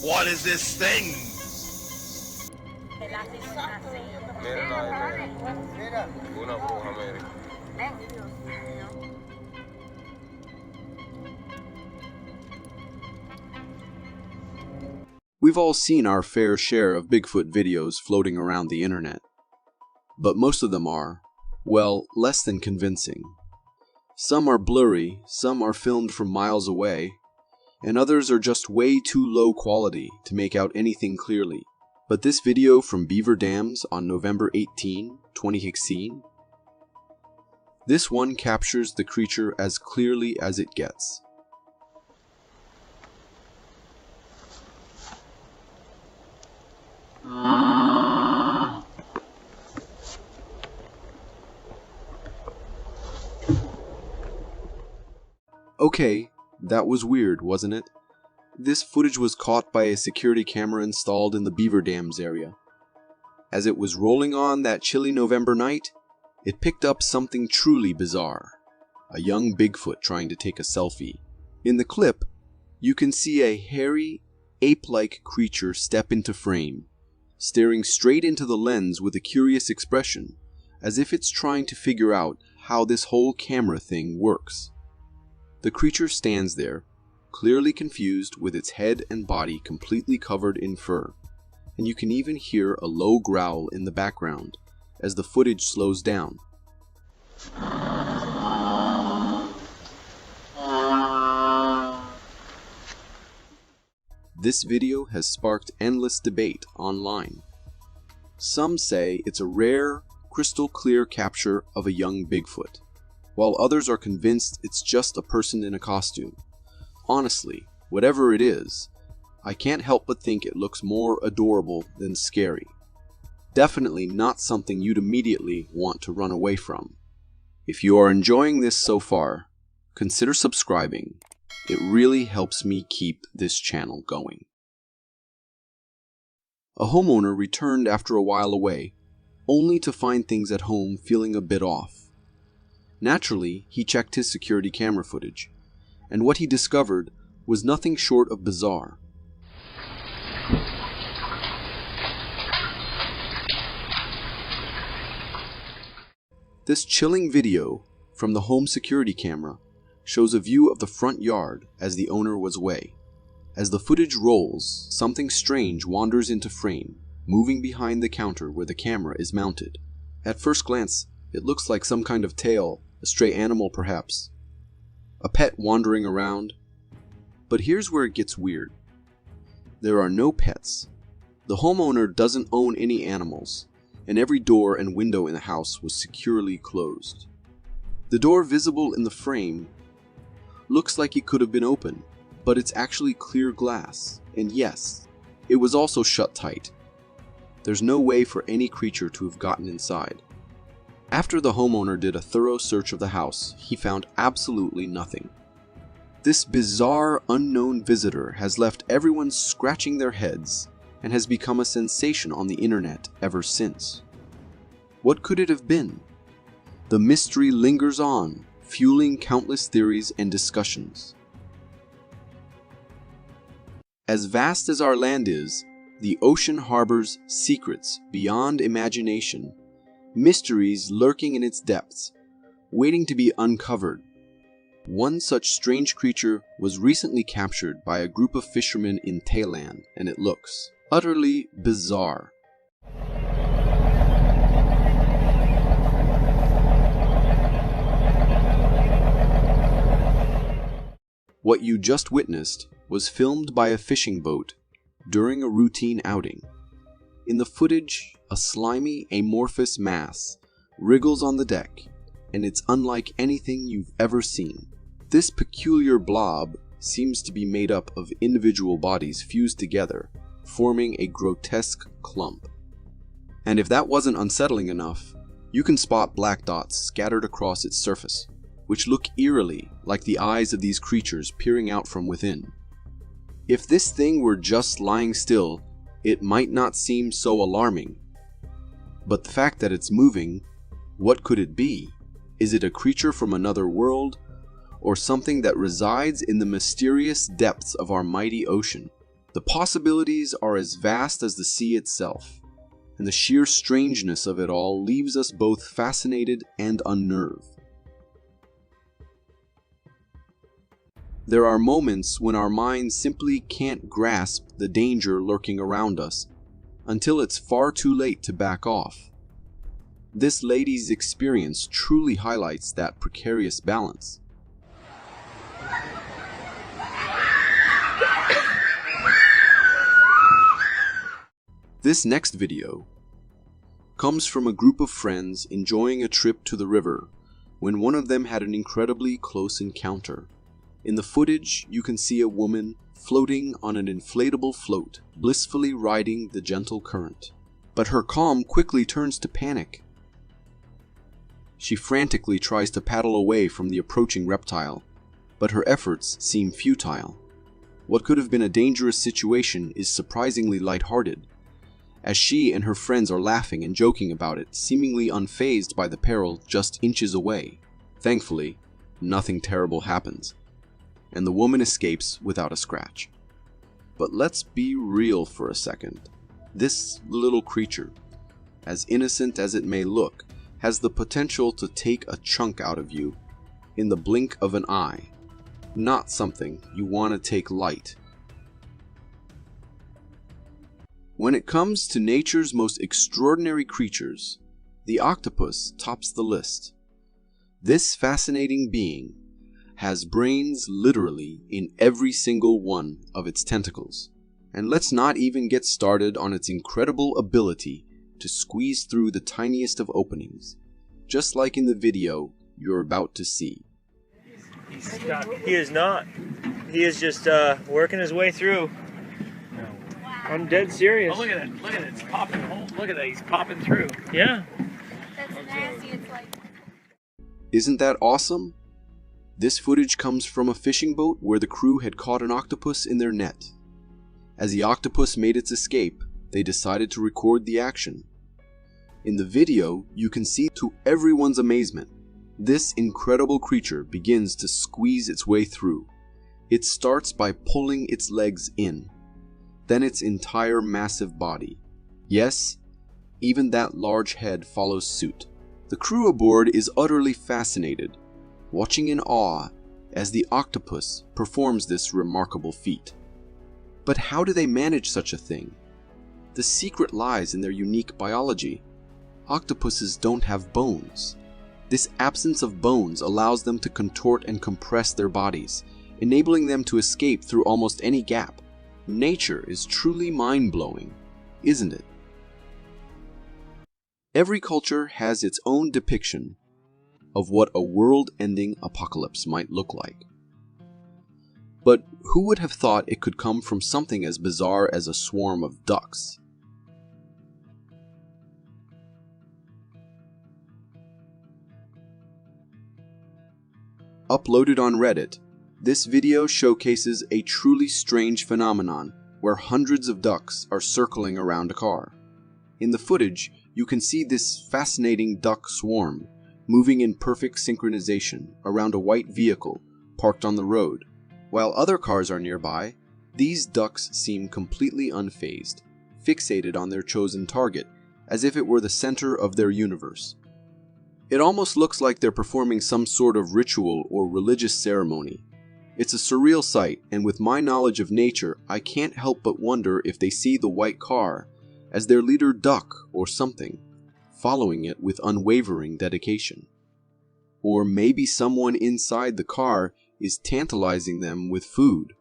What is this thing? Una bruja, mire. We've all seen our fair share of Bigfoot videos floating around the internet. But most of them are, well, less than convincing. Some are blurry, some are filmed from miles away, and others are just way too low quality to make out anything clearly. But this video from Beaver Dams on November 18, 2016, this one captures the creature as clearly as it gets. Okay, that was weird, wasn't it? This footage was caught by a security camera installed in the Beaver Dams area. As it was rolling on that chilly November night, it picked up something truly bizarre. A young Bigfoot trying to take a selfie. In the clip, you can see a hairy, ape-like creature step into frame, staring straight into the lens with a curious expression, as if it's trying to figure out how this whole camera thing works. The creature stands there, clearly confused, with its head and body completely covered in fur, and you can even hear a low growl in the background as the footage slows down. This video has sparked endless debate online. Some say it's a rare, crystal clear capture of a young Bigfoot, while others are convinced it's just a person in a costume. Honestly, whatever it is, I can't help but think it looks more adorable than scary. Definitely not something you'd immediately want to run away from. If you are enjoying this so far, consider subscribing. It really helps me keep this channel going. A homeowner returned after a while away, only to find things at home feeling a bit off. Naturally, he checked his security camera footage, and what he discovered was nothing short of bizarre. This chilling video from the home security camera shows a view of the front yard as the owner was away. As the footage rolls, something strange wanders into frame, moving behind the counter where the camera is mounted. At first glance, it looks like some kind of tail, a stray animal perhaps, a pet wandering around. But here's where it gets weird. There are no pets. The homeowner doesn't own any animals, and every door and window in the house was securely closed. The door visible in the frame looks like it could have been open, but it's actually clear glass, and yes, it was also shut tight. There's no way for any creature to have gotten inside. After the homeowner did a thorough search of the house, he found absolutely nothing. This bizarre, unknown visitor has left everyone scratching their heads and has become a sensation on the internet ever since. What could it have been? The mystery lingers on, fueling countless theories and discussions. As vast as our land is, the ocean harbors secrets beyond imagination, mysteries lurking in its depths, waiting to be uncovered. One such strange creature was recently captured by a group of fishermen in Thailand, and it looks utterly bizarre. What you just witnessed was filmed by a fishing boat during a routine outing. In the footage, a slimy, amorphous mass wriggles on the deck, and it's unlike anything you've ever seen. This peculiar blob seems to be made up of individual bodies fused together, forming a grotesque clump. And if that wasn't unsettling enough, you can spot black dots scattered across its surface, which look eerily like the eyes of these creatures peering out from within. If this thing were just lying still, it might not seem so alarming. But the fact that it's moving, what could it be? Is it a creature from another world, or something that resides in the mysterious depths of our mighty ocean? The possibilities are as vast as the sea itself, and the sheer strangeness of it all leaves us both fascinated and unnerved. There are moments when our minds simply can't grasp the danger lurking around us until it's far too late to back off. This lady's experience truly highlights that precarious balance. This next video comes from a group of friends enjoying a trip to the river when one of them had an incredibly close encounter. In the footage, you can see a woman floating on an inflatable float, blissfully riding the gentle current. But her calm quickly turns to panic. She frantically tries to paddle away from the approaching reptile, but her efforts seem futile. What could have been a dangerous situation is surprisingly lighthearted, as she and her friends are laughing and joking about it, seemingly unfazed by the peril just inches away. Thankfully, nothing terrible happens, and the woman escapes without a scratch. But let's be real for a second. This little creature, as innocent as it may look, has the potential to take a chunk out of you in the blink of an eye. Not something you want to take light. When it comes to nature's most extraordinary creatures, the octopus tops the list. This fascinating being has brains literally in every single one of its tentacles. And let's not even get started on its incredible ability to squeeze through the tiniest of openings, just like in the video you're about to see. He is not. He is just working his way through. Wow. I'm dead serious. Oh, look at it. Look at it. It's popping. Oh, look at that. He's popping through. Yeah. That's nasty. It's like... Isn't that awesome? This footage comes from a fishing boat where the crew had caught an octopus in their net. As the octopus made its escape, they decided to record the action. In the video, you can see to everyone's amazement, this incredible creature begins to squeeze its way through. It starts by pulling its legs in, then its entire massive body. Yes, even that large head follows suit. The crew aboard is utterly fascinated, watching in awe as the octopus performs this remarkable feat. But how do they manage such a thing? The secret lies in their unique biology. Octopuses don't have bones. This absence of bones allows them to contort and compress their bodies, enabling them to escape through almost any gap. Nature is truly mind-blowing, isn't it? Every culture has its own depiction of what a world-ending apocalypse might look like. But who would have thought it could come from something as bizarre as a swarm of ducks? Uploaded on Reddit, this video showcases a truly strange phenomenon where hundreds of ducks are circling around a car. In the footage, you can see this fascinating duck swarm moving in perfect synchronization around a white vehicle parked on the road. While other cars are nearby, these ducks seem completely unfazed, fixated on their chosen target, as if it were the center of their universe. It almost looks like they're performing some sort of ritual or religious ceremony. It's a surreal sight, and with my knowledge of nature, I can't help but wonder if they see the white car as their leader duck or something, following it with unwavering dedication. Or maybe someone inside the car is tantalizing them with food.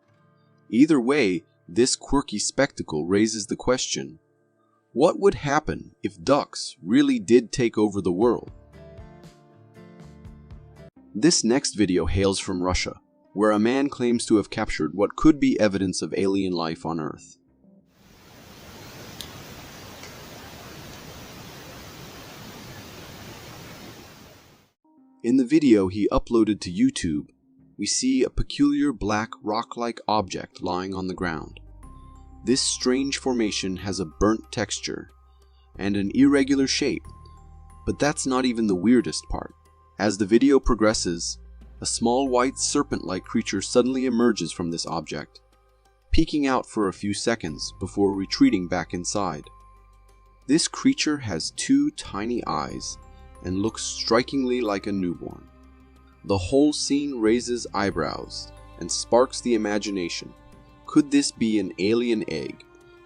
Either way, this quirky spectacle raises the question, what would happen if ducks really did take over the world? This next video hails from Russia, where a man claims to have captured what could be evidence of alien life on Earth. In the video he uploaded to YouTube, we see a peculiar black rock-like object lying on the ground. This strange formation has a burnt texture and an irregular shape, but that's not even the weirdest part. As the video progresses, a small white serpent-like creature suddenly emerges from this object. peeking out for a few seconds before retreating back inside. This creature has 2 tiny eyes and looks strikingly like a newborn. The whole scene raises eyebrows and sparks the imagination. Could this be an alien egg,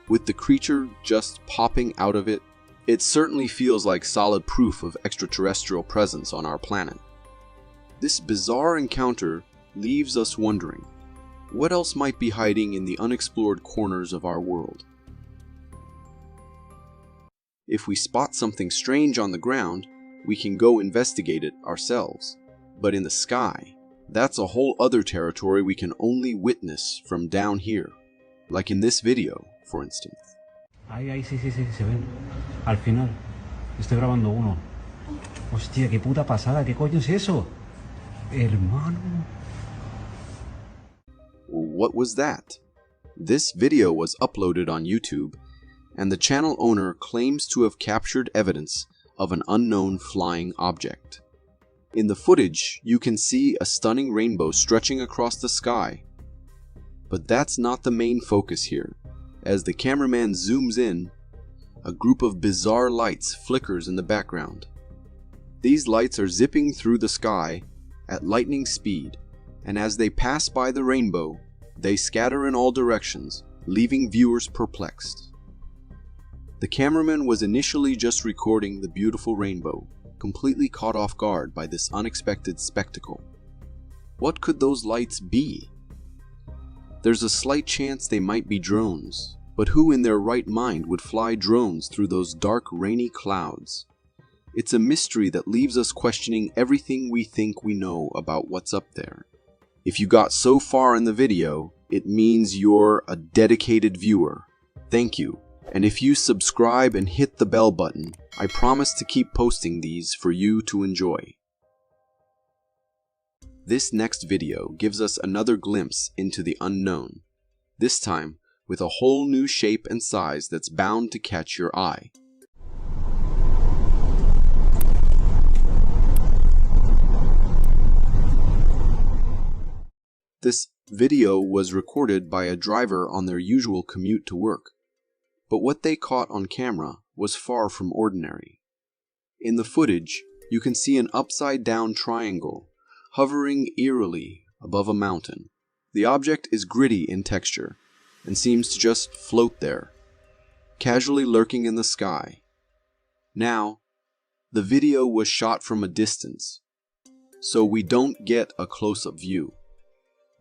with the creature just popping out of it? It certainly feels like solid proof of extraterrestrial presence on our planet. This bizarre encounter leaves us wondering, what else might be hiding in the unexplored corners of our world? If we spot something strange on the ground, we can go investigate it ourselves. But in the sky, that's a whole other territory we can only witness from down here. Like in this video, for instance. Ahí, sí, se ven. Al final. Estoy grabando uno. Hostia, qué puta pasada, ¿qué coño es eso? Hermano. What was that? This video was uploaded on YouTube, and the channel owner claims to have captured evidence of an unknown flying object. In the footage, you can see a stunning rainbow stretching across the sky. But that's not the main focus here. As the cameraman zooms in, a group of bizarre lights flickers in the background. These lights are zipping through the sky at lightning speed, and as they pass by the rainbow, they scatter in all directions, leaving viewers perplexed. The cameraman was initially just recording the beautiful rainbow, completely caught off guard by this unexpected spectacle. What could those lights be? There's a slight chance they might be drones, but who in their right mind would fly drones through those dark, rainy clouds? It's a mystery that leaves us questioning everything we think we know about what's up there. If you got so far in the video, it means you're a dedicated viewer. Thank you. And if you subscribe and hit the bell button, I promise to keep posting these for you to enjoy. This next video gives us another glimpse into the unknown, this time with a whole new shape and size that's bound to catch your eye. This video was recorded by a driver on their usual commute to work, but what they caught on camera was far from ordinary. In the footage, you can see an upside-down triangle hovering eerily above a mountain. The object is gritty in texture and seems to just float there, casually lurking in the sky. Now, the video was shot from a distance, so we don't get a close-up view.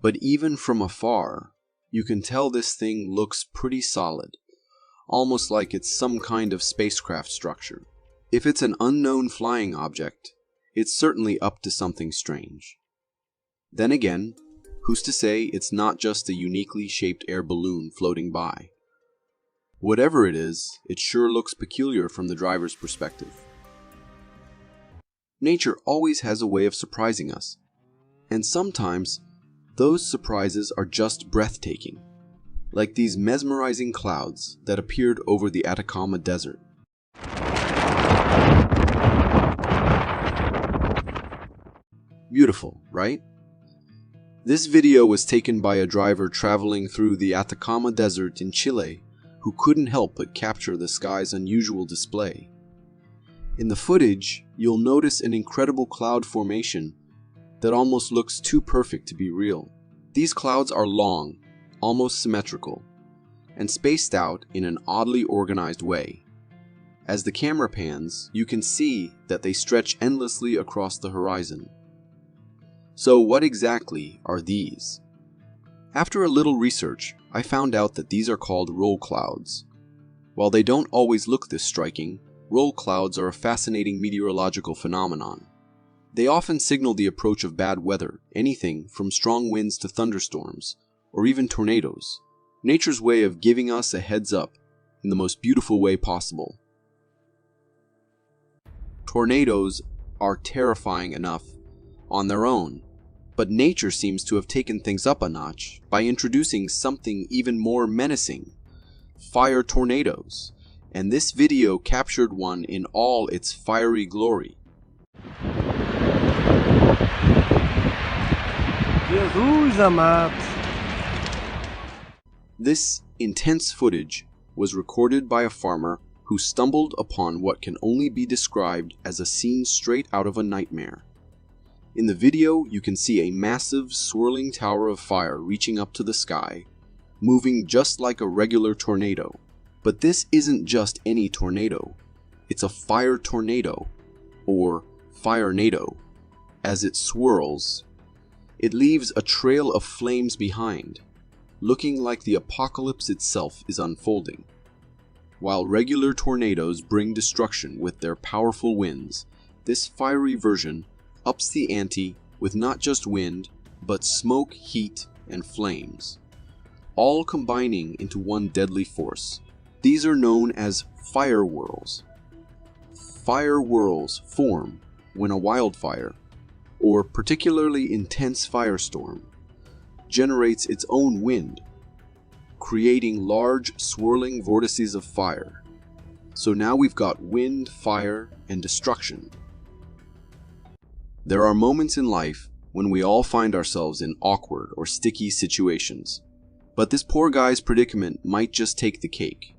But even from afar, you can tell this thing looks pretty solid, almost like it's some kind of spacecraft structure. If it's an unknown flying object, it's certainly up to something strange. Then again, who's to say it's not just a uniquely shaped air balloon floating by? Whatever it is, it sure looks peculiar from the driver's perspective. Nature always has a way of surprising us, and sometimes those surprises are just breathtaking, like these mesmerizing clouds that appeared over the Atacama Desert. Beautiful, right? This video was taken by a driver traveling through the Atacama Desert in Chile who couldn't help but capture the sky's unusual display. In the footage, you'll notice an incredible cloud formation that almost looks too perfect to be real. These clouds are long, almost symmetrical, and spaced out in an oddly organized way. As the camera pans, you can see that they stretch endlessly across the horizon. So what exactly are these? After a little research, I found out that these are called roll clouds. While they don't always look this striking, roll clouds are a fascinating meteorological phenomenon. They often signal the approach of bad weather, anything from strong winds to thunderstorms, or even tornadoes. Nature's way of giving us a heads up in the most beautiful way possible. Tornadoes are terrifying enough on their own, but nature seems to have taken things up a notch by introducing something even more menacing: fire tornadoes, and this video captured one in all its fiery glory. This intense footage was recorded by a farmer who stumbled upon what can only be described as a scene straight out of a nightmare. In the video, you can see a massive swirling tower of fire reaching up to the sky, moving just like a regular tornado. But this isn't just any tornado. It's a fire tornado, or fire-nado. As it swirls, it leaves a trail of flames behind, looking like the apocalypse itself is unfolding. While regular tornadoes bring destruction with their powerful winds, this fiery version ups the ante with not just wind, but smoke, heat, and flames, all combining into one deadly force. These are known as fire whirls. Fire whirls form when a wildfire, or particularly intense firestorm, generates its own wind, creating large swirling vortices of fire. So now we've got wind, fire, and destruction. There are moments in life when we all find ourselves in awkward or sticky situations, but this poor guy's predicament might just take the cake.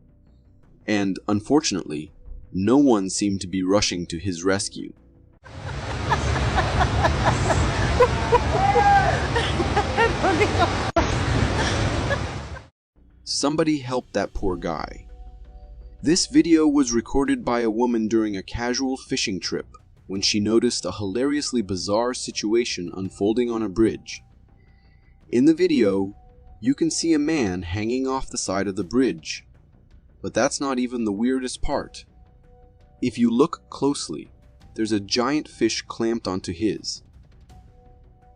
And unfortunately, no one seemed to be rushing to his rescue. Somebody help that poor guy. This video was recorded by a woman during a casual fishing trip when she noticed a hilariously bizarre situation unfolding on a bridge. In the video, you can see a man hanging off the side of the bridge. But that's not even the weirdest part. If you look closely, there's a giant fish clamped onto his.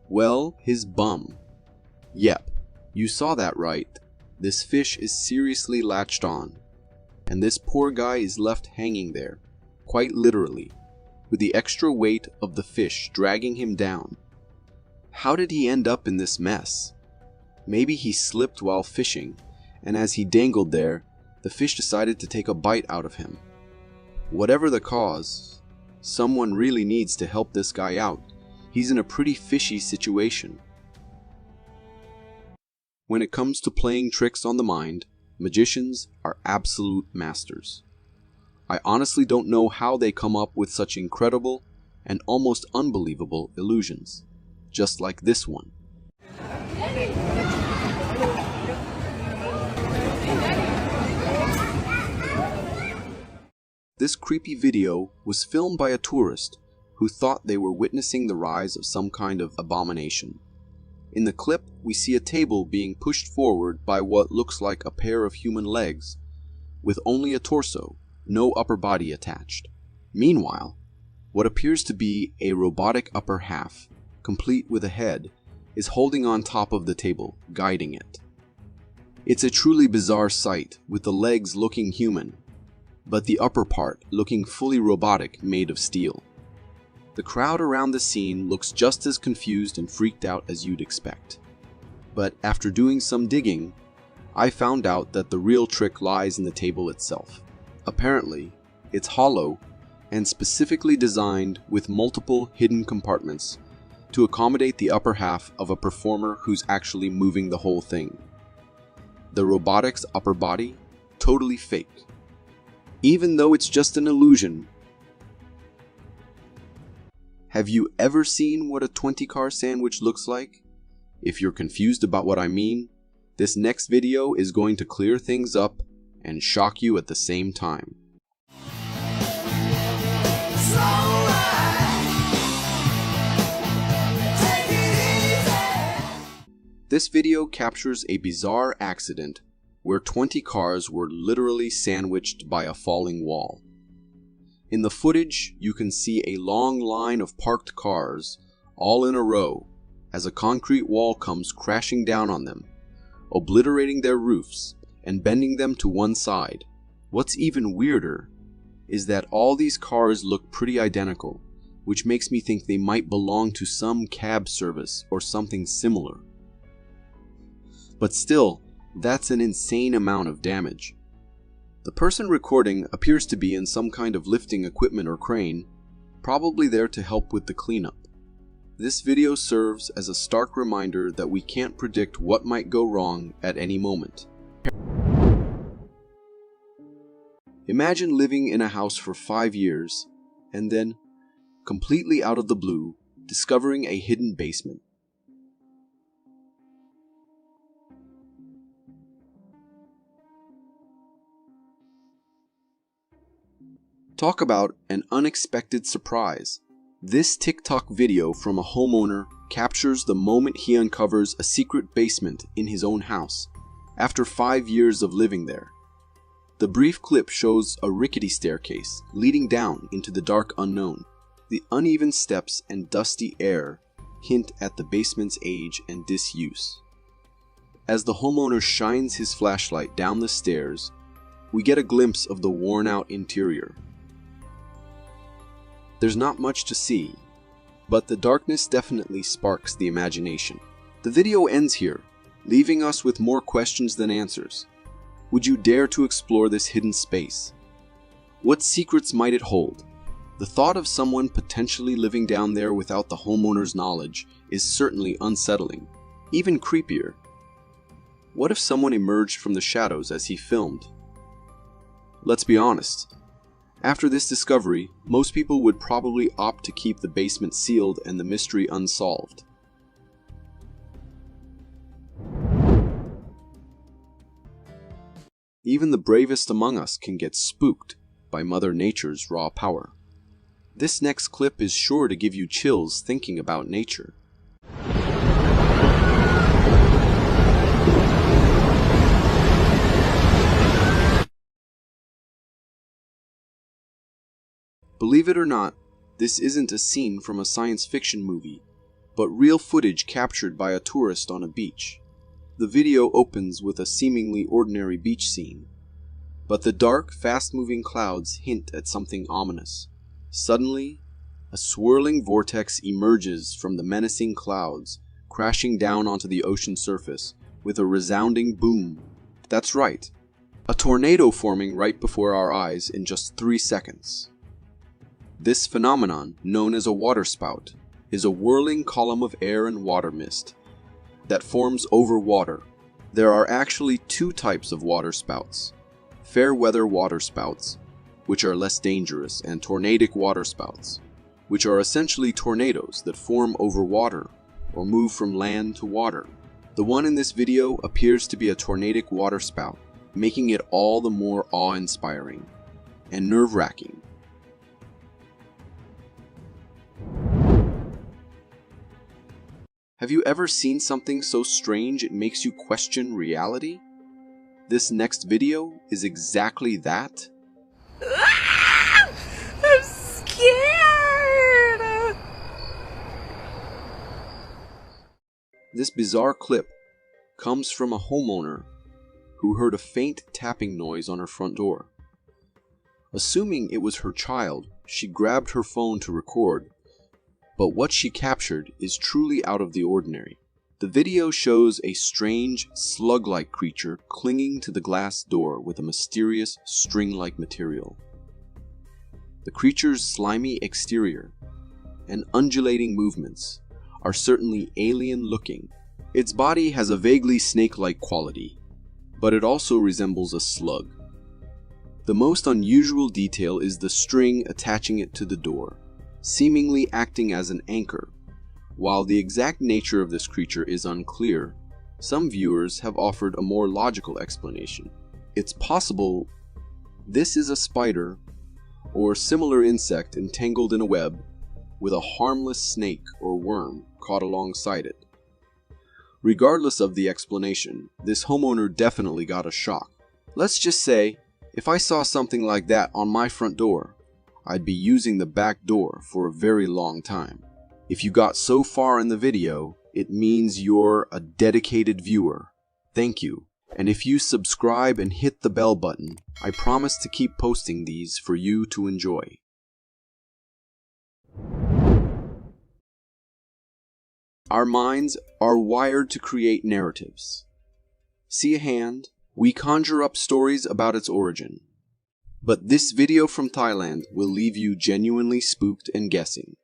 Well, his bum. Yep, you saw that right. This fish is seriously latched on. And this poor guy is left hanging there, quite literally, with the extra weight of the fish dragging him down. How did he end up in this mess? Maybe he slipped while fishing, and as he dangled there, the fish decided to take a bite out of him. Whatever the cause, someone really needs to help this guy out. He's in a pretty fishy situation. When it comes to playing tricks on the mind, magicians are absolute masters. I honestly don't know how they come up with such incredible and almost unbelievable illusions, just like this one. This creepy video was filmed by a tourist who thought they were witnessing the rise of some kind of abomination. In the clip, we see a table being pushed forward by what looks like a pair of human legs, with only a torso, no upper body attached. Meanwhile, what appears to be a robotic upper half, complete with a head, is holding on top of the table, guiding it. It's a truly bizarre sight, with the legs looking human, but the upper part looking fully robotic, made of steel. The crowd around the scene looks just as confused and freaked out as you'd expect. But after doing some digging, I found out that the real trick lies in the table itself. Apparently, it's hollow and specifically designed with multiple hidden compartments to accommodate the upper half of a performer who's actually moving the whole thing. The robotic's upper body, totally fake. Even though it's just an illusion. Have you ever seen what a 20-car sandwich looks like? If you're confused about what I mean, this next video is going to clear things up and shock you at the same time. This video captures a bizarre accident where 20 cars were literally sandwiched by a falling wall. In the footage, you can see a long line of parked cars, all in a row, as a concrete wall comes crashing down on them, obliterating their roofs and bending them to one side. What's even weirder is that all these cars look pretty identical, which makes me think they might belong to some cab service or something similar. But still, that's an insane amount of damage. The person recording appears to be in some kind of lifting equipment or crane, probably there to help with the cleanup. This video serves as a stark reminder that we can't predict what might go wrong at any moment. Imagine living in a house for 5 years and then, completely out of the blue, discovering a hidden basement. Talk about an unexpected surprise. This TikTok video from a homeowner captures the moment he uncovers a secret basement in his own house after 5 years of living there. The brief clip shows a rickety staircase leading down into the dark unknown. The uneven steps and dusty air hint at the basement's age and disuse. As the homeowner shines his flashlight down the stairs, we get a glimpse of the worn-out interior. There's not much to see, but the darkness definitely sparks the imagination. The video ends here, leaving us with more questions than answers. Would you dare to explore this hidden space? What secrets might it hold? The thought of someone potentially living down there without the homeowner's knowledge is certainly unsettling, even creepier. What if someone emerged from the shadows as he filmed? Let's be honest. After this discovery, most people would probably opt to keep the basement sealed and the mystery unsolved. Even the bravest among us can get spooked by Mother Nature's raw power. This next clip is sure to give you chills thinking about nature. Believe it or not, this isn't a scene from a science fiction movie, but real footage captured by a tourist on a beach. The video opens with a seemingly ordinary beach scene, but the dark, fast-moving clouds hint at something ominous. Suddenly, a swirling vortex emerges from the menacing clouds, crashing down onto the ocean surface with a resounding boom. That's right, a tornado forming right before our eyes in just 3 seconds. This phenomenon, known as a waterspout, is a whirling column of air and water mist that forms over water. There are actually 2 types of waterspouts: fair weather waterspouts, which are less dangerous, and tornadic waterspouts, which are essentially tornadoes that form over water or move from land to water. The one in this video appears to be a tornadic waterspout, making it all the more awe-inspiring and nerve-wracking. Have you ever seen something so strange it makes you question reality? This next video is exactly that. I'm scared! This bizarre clip comes from a homeowner who heard a faint tapping noise on her front door. Assuming it was her child, she grabbed her phone to record. But what she captured is truly out of the ordinary. The video shows a strange, slug-like creature clinging to the glass door with a mysterious, string-like material. The creature's slimy exterior and undulating movements are certainly alien-looking. Its body has a vaguely snake-like quality, but it also resembles a slug. The most unusual detail is the string attaching it to the door, seemingly acting as an anchor. While the exact nature of this creature is unclear, some viewers have offered a more logical explanation. It's possible this is a spider or similar insect entangled in a web with a harmless snake or worm caught alongside it. Regardless of the explanation, this homeowner definitely got a shock. Let's just say, if I saw something like that on my front door, I'd be using the back door for a very long time. If you got so far in the video, it means you're a dedicated viewer. Thank you. And if you subscribe and hit the bell button, I promise to keep posting these for you to enjoy. Our minds are wired to create narratives. See a hand? We conjure up stories about its origin. But this video from Thailand will leave you genuinely spooked and guessing.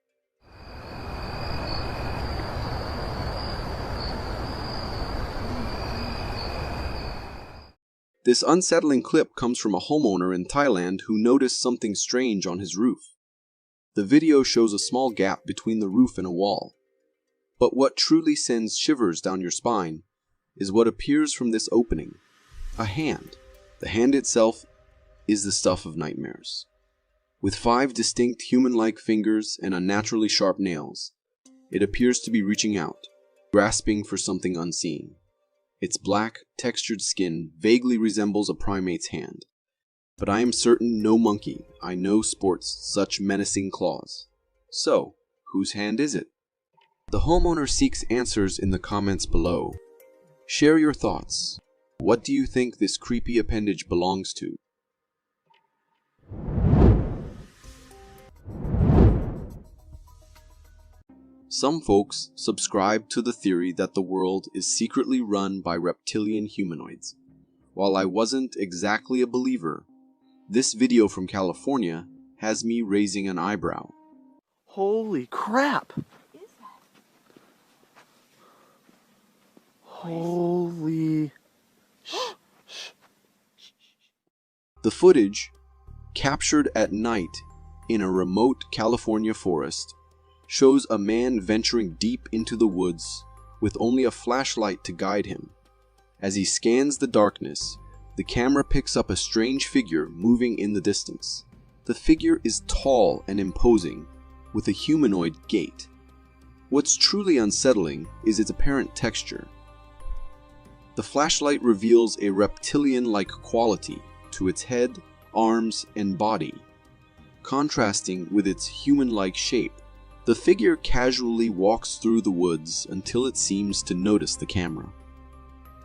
This unsettling clip comes from a homeowner in Thailand who noticed something strange on his roof. The video shows a small gap between the roof and a wall. But what truly sends shivers down your spine is what appears from this opening. A hand. The hand itself is the stuff of nightmares. With 5 distinct human-like fingers and unnaturally sharp nails, it appears to be reaching out, grasping for something unseen. Its black, textured skin vaguely resembles a primate's hand, but I am certain no monkey I know sports such menacing claws. So, whose hand is it? The homeowner seeks answers in the comments below. Share your thoughts. What do you think this creepy appendage belongs to? Some folks subscribe to the theory that the world is secretly run by reptilian humanoids. While I wasn't exactly a believer, this video from California has me raising an eyebrow. Holy crap! What is that? Holy... The footage, captured at night in a remote California forest, shows a man venturing deep into the woods with only a flashlight to guide him. As he scans the darkness, the camera picks up a strange figure moving in the distance. The figure is tall and imposing, with a humanoid gait. What's truly unsettling is its apparent texture. The flashlight reveals a reptilian-like quality to its head, arms, and body, contrasting with its human-like shape. The figure casually walks through the woods until it seems to notice the camera.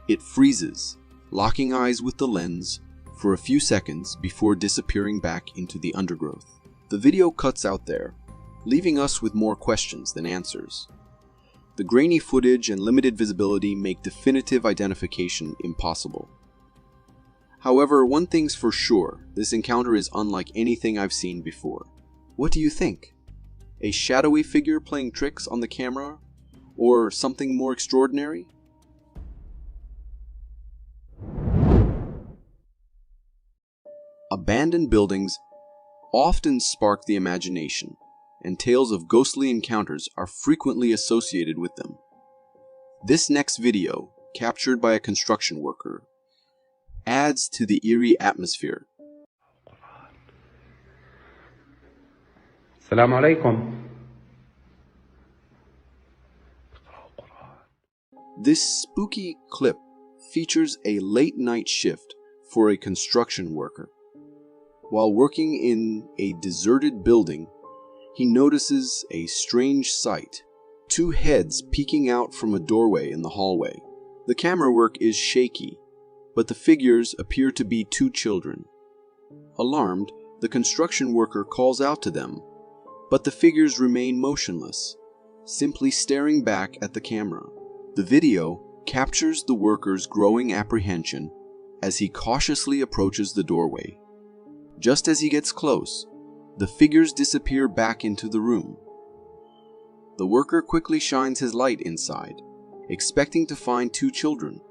It freezes, locking eyes with the lens for a few seconds before disappearing back into the undergrowth. The video cuts out there, leaving us with more questions than answers. The grainy footage and limited visibility make definitive identification impossible. However, one thing's for sure, this encounter is unlike anything I've seen before. What do you think? A shadowy figure playing tricks on the camera? Or something more extraordinary? Abandoned buildings often spark the imagination, and tales of ghostly encounters are frequently associated with them. This next video, captured by a construction worker, adds to the eerie atmosphere. Assalamu alaikum. This spooky clip features a late-night shift for a construction worker. While working in a deserted building, he notices a strange sight. 2 heads peeking out from a doorway in the hallway. The camera work is shaky, but the figures appear to be 2 children. Alarmed, the construction worker calls out to them, but the figures remain motionless, simply staring back at the camera. The video captures the worker's growing apprehension as he cautiously approaches the doorway. Just as he gets close, the figures disappear back into the room. The worker quickly shines his light inside, expecting to find 2 children.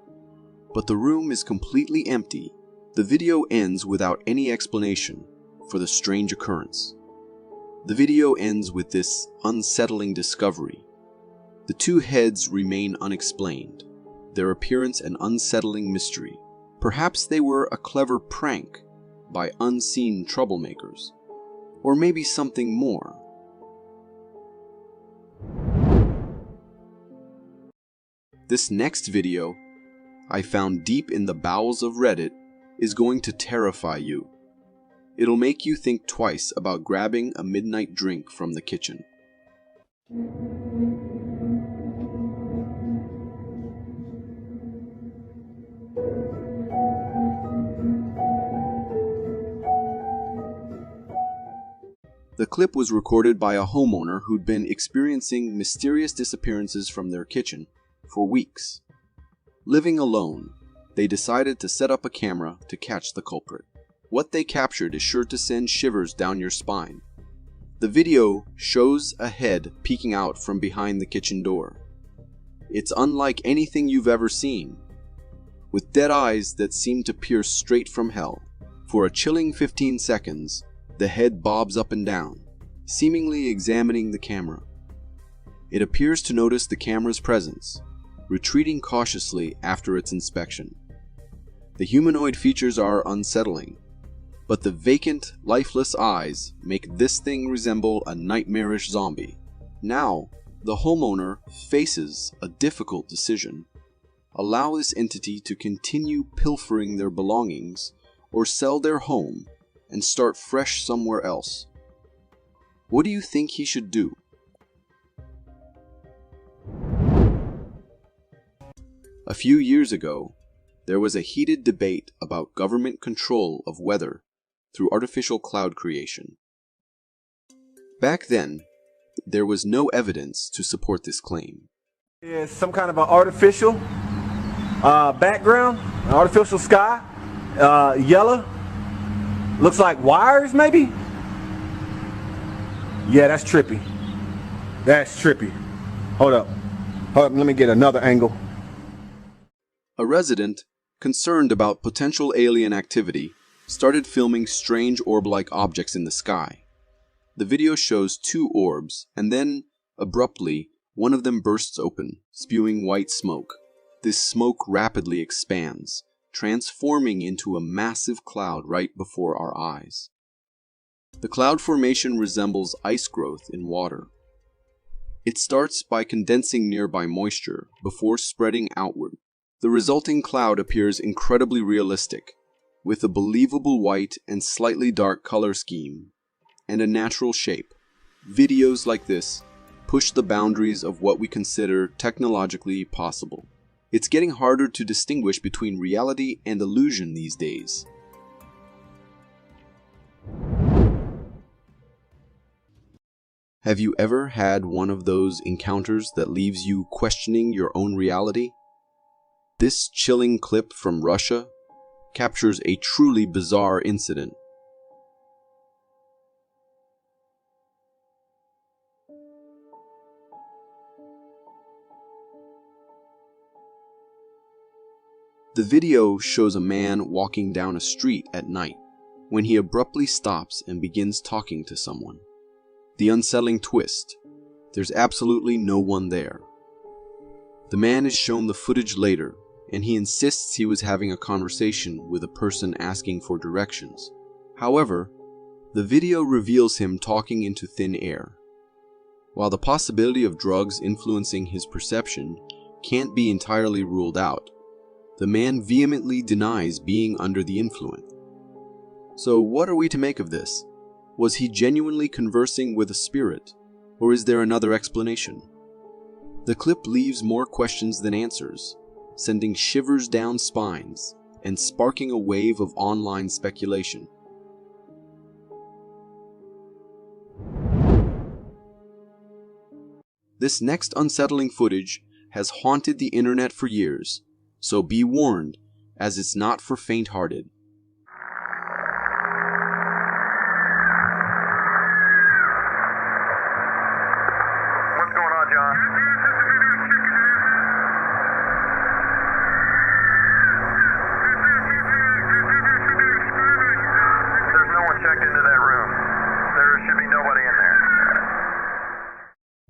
But the room is completely empty. The video ends without any explanation for the strange occurrence. The video ends with this unsettling discovery. The 2 heads remain unexplained, their appearance an unsettling mystery. Perhaps they were a clever prank by unseen troublemakers, or maybe something more. This next video, I found deep in the bowels of Reddit, is going to terrify you. It'll make you think twice about grabbing a midnight drink from the kitchen. The clip was recorded by a homeowner who'd been experiencing mysterious disappearances from their kitchen for weeks. Living alone, they decided to set up a camera to catch the culprit. What they captured is sure to send shivers down your spine. The video shows a head peeking out from behind the kitchen door. It's unlike anything you've ever seen. with dead eyes that seem to pierce straight from hell. For a chilling 15 seconds, the head bobs up and down, seemingly examining the camera. It appears to notice the camera's presence, retreating cautiously after its inspection. The humanoid features are unsettling, but the vacant, lifeless eyes make this thing resemble a nightmarish zombie. Now, the homeowner faces a difficult decision. Allow this entity to continue pilfering their belongings, or sell their home and start fresh somewhere else. What do you think he should do? A few years ago, there was a heated debate about government control of weather through artificial cloud creation. Back then, there was no evidence to support this claim. It's some kind of an artificial background, an artificial sky, yellow. Looks like wires, maybe? Yeah, that's trippy. That's trippy. Hold up, let me get another angle. A resident, concerned about potential alien activity, started filming strange orb-like objects in the sky. The video shows 2 orbs, and then, abruptly, one of them bursts open, spewing white smoke. This smoke rapidly expands, transforming into a massive cloud right before our eyes. The cloud formation resembles ice growth in water. It starts by condensing nearby moisture before spreading outward. The resulting cloud appears incredibly realistic, with a believable white and slightly dark color scheme, and a natural shape. Videos like this push the boundaries of what we consider technologically possible. It's getting harder to distinguish between reality and illusion these days. Have you ever had one of those encounters that leaves you questioning your own reality? This chilling clip from Russia captures a truly bizarre incident. The video shows a man walking down a street at night when he abruptly stops and begins talking to someone. The unsettling twist: there's absolutely no one there. The man is shown the footage later, and he insists he was having a conversation with a person asking for directions. However, the video reveals him talking into thin air. While the possibility of drugs influencing his perception can't be entirely ruled out, the man vehemently denies being under the influence. So what are we to make of this? Was he genuinely conversing with a spirit, or is there another explanation? The clip leaves more questions than answers, sending shivers down spines and sparking a wave of online speculation. This next unsettling footage has haunted the internet for years, so be warned, as it's not for faint-hearted. What's going on, John? There's no one checked into that room. There should be nobody in there.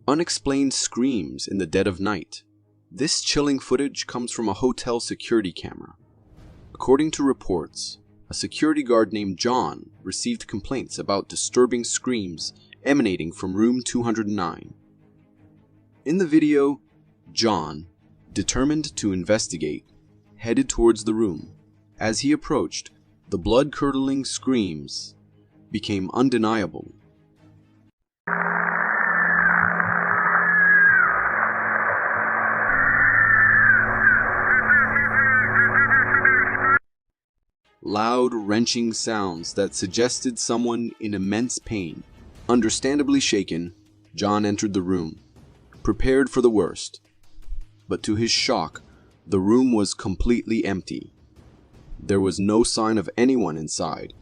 Unexplained screams in the dead of night. This chilling footage comes from a hotel security camera. According to reports, a security guard named John received complaints about disturbing screams emanating from room 209. In the video, John, determined to investigate, headed towards the room. As he approached, the blood-curdling screams became undeniable. Loud, wrenching sounds that suggested someone in immense pain. Understandably shaken, John entered the room, prepared for the worst. But to his shock, the room was completely empty. There was no sign of anyone inside,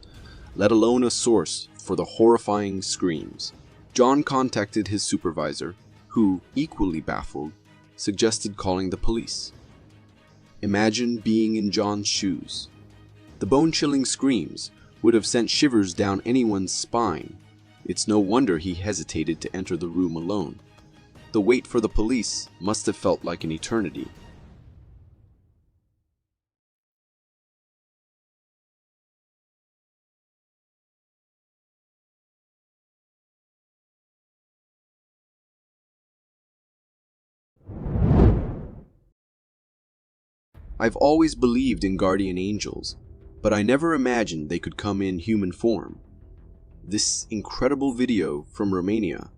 let alone a source for the horrifying screams. John contacted his supervisor, who, equally baffled, suggested calling the police. Imagine being in John's shoes. The bone-chilling screams would have sent shivers down anyone's spine. It's no wonder he hesitated to enter the room alone. The wait for the police must have felt like an eternity. I've always believed in guardian angels, but I never imagined they could come in human form. This incredible video from Romania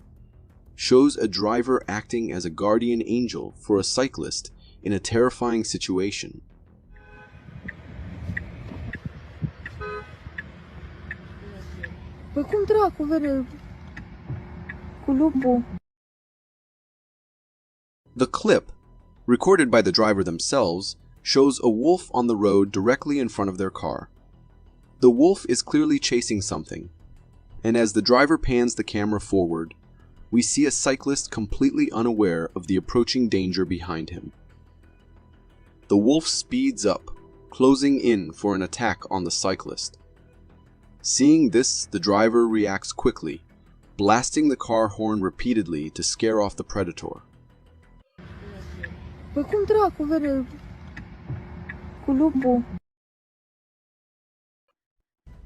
shows a driver acting as a guardian angel for a cyclist in a terrifying situation. Păi cum dracu vede cu lupul? The clip, recorded by the driver themselves, shows a wolf on the road directly in front of their car. The wolf is clearly chasing something, and as the driver pans the camera forward, we see a cyclist completely unaware of the approaching danger behind him. The wolf speeds up, closing in for an attack on the cyclist. Seeing this, the driver reacts quickly, blasting the car horn repeatedly to scare off the predator. Păi cum dracu vede cu lupul?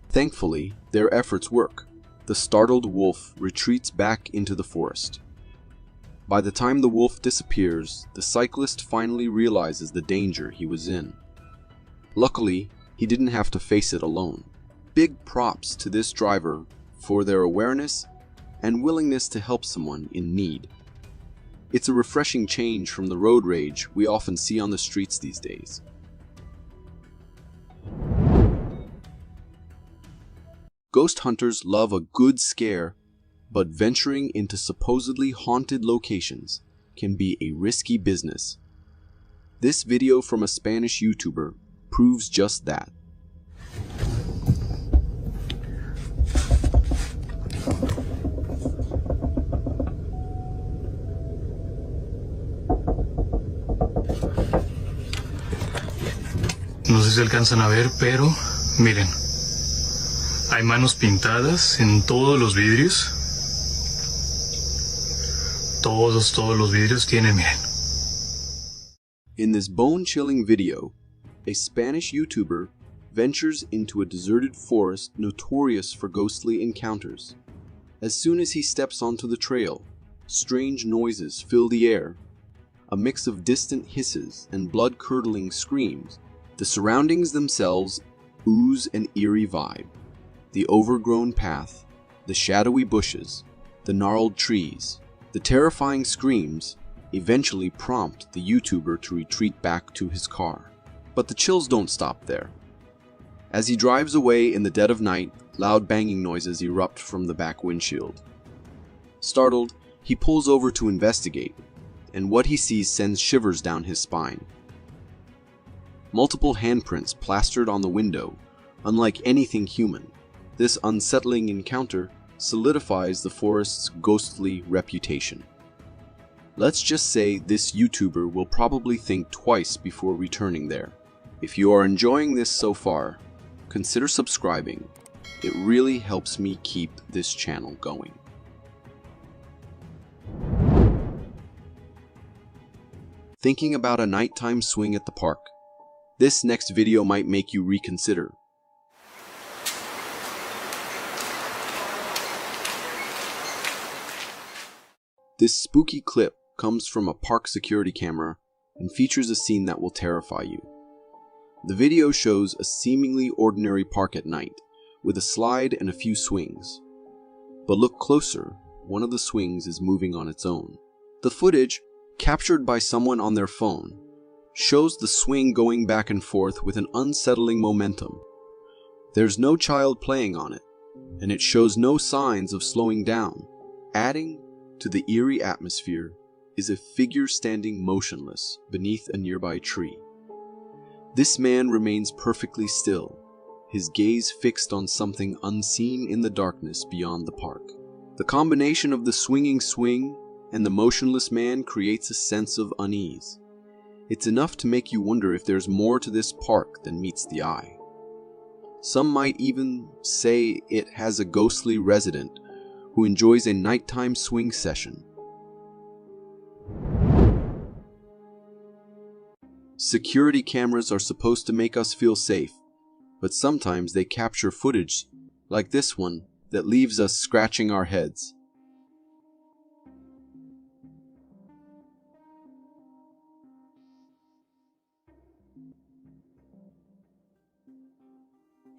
Thankfully, their efforts work. The startled wolf retreats back into the forest. By the time the wolf disappears, the cyclist finally realizes the danger he was in. Luckily, he didn't have to face it alone. Big props to this driver for their awareness and willingness to help someone in need. It's a refreshing change from the road rage we often see on the streets these days. Ghost hunters love a good scare, but venturing into supposedly haunted locations can be a risky business. This video from a Spanish YouTuber proves just that. No sé si alcanzan a ver, pero miren. Hay manos pintadas en todos los vidrios. Todos los vidrios tienen, miren. In this bone-chilling video, a Spanish YouTuber ventures into a deserted forest notorious for ghostly encounters. As soon as he steps onto the trail, strange noises fill the air. A mix of distant hisses and blood-curdling screams. The surroundings themselves ooze an eerie vibe. The overgrown path, the shadowy bushes, the gnarled trees, the terrifying screams eventually prompt the YouTuber to retreat back to his car. But the chills don't stop there. As he drives away in the dead of night, loud banging noises erupt from the back windshield. Startled, he pulls over to investigate, and what he sees sends shivers down his spine. Multiple handprints plastered on the window, unlike anything human. This unsettling encounter solidifies the forest's ghostly reputation. Let's just say this YouTuber will probably think twice before returning there. If you are enjoying this so far, consider subscribing. It really helps me keep this channel going. Thinking about a nighttime swing at the park? This next video might make you reconsider. This spooky clip comes from a park security camera and features a scene that will terrify you. The video shows a seemingly ordinary park at night, with a slide and a few swings. But look closer, one of the swings is moving on its own. The footage, captured by someone on their phone, shows the swing going back and forth with an unsettling momentum. There's no child playing on it, and it shows no signs of slowing down. Adding to the eerie atmosphere is a figure standing motionless beneath a nearby tree. This man remains perfectly still, his gaze fixed on something unseen in the darkness beyond the park. The combination of the swinging swing and the motionless man creates a sense of unease. It's enough to make you wonder if there's more to this park than meets the eye. Some might even say it has a ghostly resident who enjoys a nighttime swing session. Security cameras are supposed to make us feel safe, but sometimes they capture footage, like this one, that leaves us scratching our heads.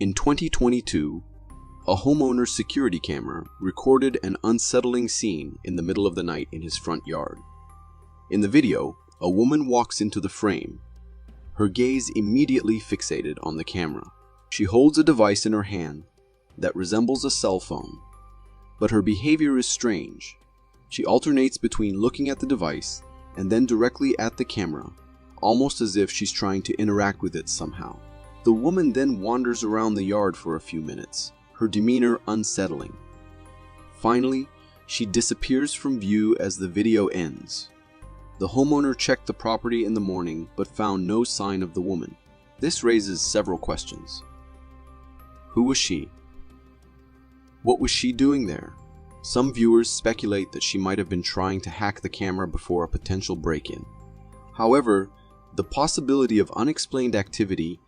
In 2022, a homeowner's security camera recorded an unsettling scene in the middle of the night in his front yard. In the video, a woman walks into the frame, her gaze immediately fixated on the camera. She holds a device in her hand that resembles a cell phone, but her behavior is strange. She alternates between looking at the device and then directly at the camera, almost as if she's trying to interact with it somehow. The woman then wanders around the yard for a few minutes, her demeanor unsettling. Finally, she disappears from view as the video ends. The homeowner checked the property in the morning but found no sign of the woman. This raises several questions. Who was she? What was she doing there? Some viewers speculate that she might have been trying to hack the camera before a potential break-in. However, the possibility of unexplained activity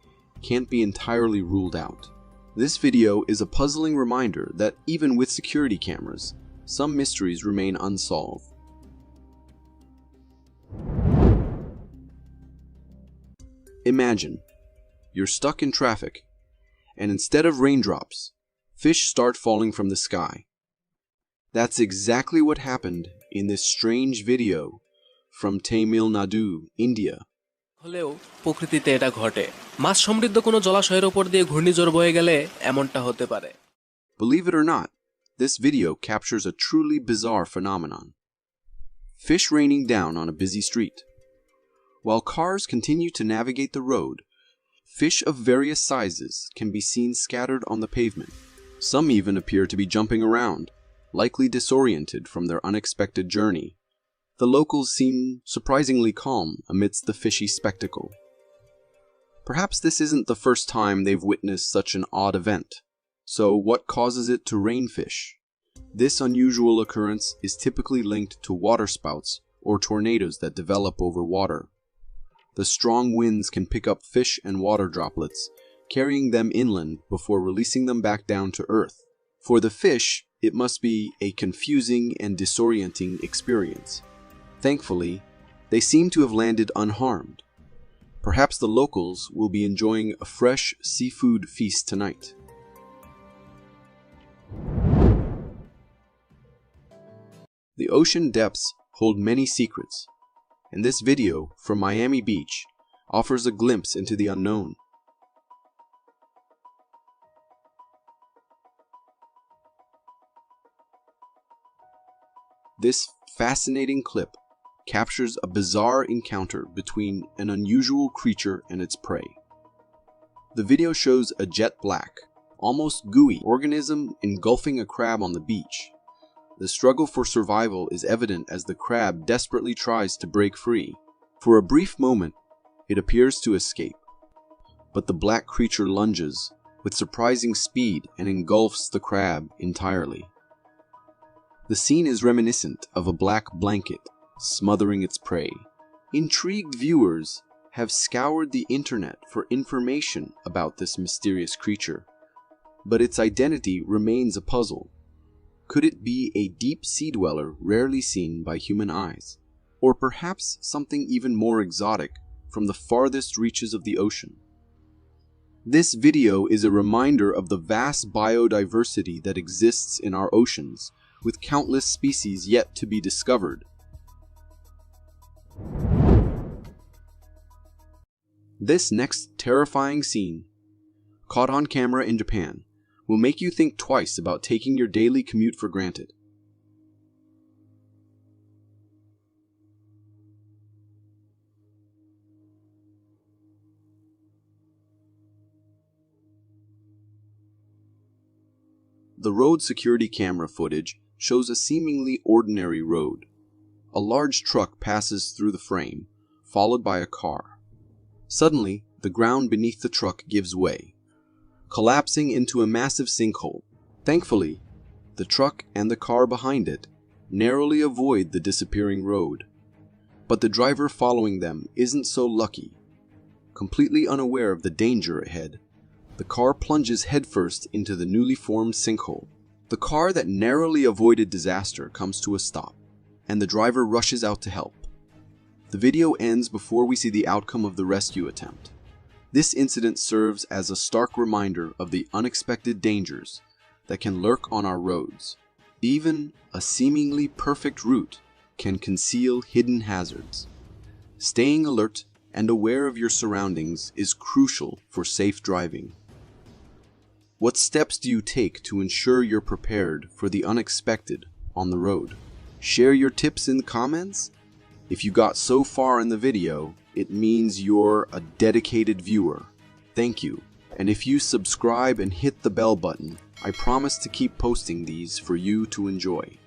can't be entirely ruled out. This video is a puzzling reminder that even with security cameras, some mysteries remain unsolved. Imagine, you're stuck in traffic, and instead of raindrops, fish start falling from the sky. That's exactly what happened in this strange video from Tamil Nadu, India. হলেও প্রকৃতিতে এটা ঘটে মাছ সমৃদ্ধ কোনো জলাশয়ের উপর দিয়ে ঘূর্ণিঝড় বয়ে গেলে এমনটা হতে পারে Believe it or not, this video captures a truly bizarre phenomenon. Fish raining down on a busy street. While cars continue to navigate the road, fish of various sizes can be seen scattered on the pavement. Some even appear to be jumping around, likely disoriented from their unexpected journey. The locals seem surprisingly calm amidst the fishy spectacle. Perhaps this isn't the first time they've witnessed such an odd event. So what causes it to rain fish? This unusual occurrence is typically linked to waterspouts or tornadoes that develop over water. The strong winds can pick up fish and water droplets, carrying them inland before releasing them back down to earth. For the fish, it must be a confusing and disorienting experience. Thankfully, they seem to have landed unharmed. Perhaps the locals will be enjoying a fresh seafood feast tonight. The ocean depths hold many secrets, and this video from Miami Beach offers a glimpse into the unknown. This fascinating clip captures a bizarre encounter between an unusual creature and its prey. The video shows a jet black, almost gooey organism engulfing a crab on the beach. The struggle for survival is evident as the crab desperately tries to break free. For a brief moment, it appears to escape, but the black creature lunges with surprising speed and engulfs the crab entirely. The scene is reminiscent of a black blanket smothering its prey. Intrigued viewers have scoured the internet for information about this mysterious creature, but its identity remains a puzzle. Could it be a deep sea dweller rarely seen by human eyes? Or perhaps something even more exotic from the farthest reaches of the ocean? This video is a reminder of the vast biodiversity that exists in our oceans, with countless species yet to be discovered. This next terrifying scene, caught on camera in Japan, will make you think twice about taking your daily commute for granted. The road security camera footage shows a seemingly ordinary road. A large truck passes through the frame, followed by a car. Suddenly, the ground beneath the truck gives way, collapsing into a massive sinkhole. Thankfully, the truck and the car behind it narrowly avoid the disappearing road. But the driver following them isn't so lucky. Completely unaware of the danger ahead, the car plunges headfirst into the newly formed sinkhole. The car that narrowly avoided disaster comes to a stop, and the driver rushes out to help. The video ends before we see the outcome of the rescue attempt. This incident serves as a stark reminder of the unexpected dangers that can lurk on our roads. Even a seemingly perfect route can conceal hidden hazards. Staying alert and aware of your surroundings is crucial for safe driving. What steps do you take to ensure you're prepared for the unexpected on the road? Share your tips in the comments. If you got so far in the video, it means you're a dedicated viewer. Thank you. And if you subscribe and hit the bell button, I promise to keep posting these for you to enjoy.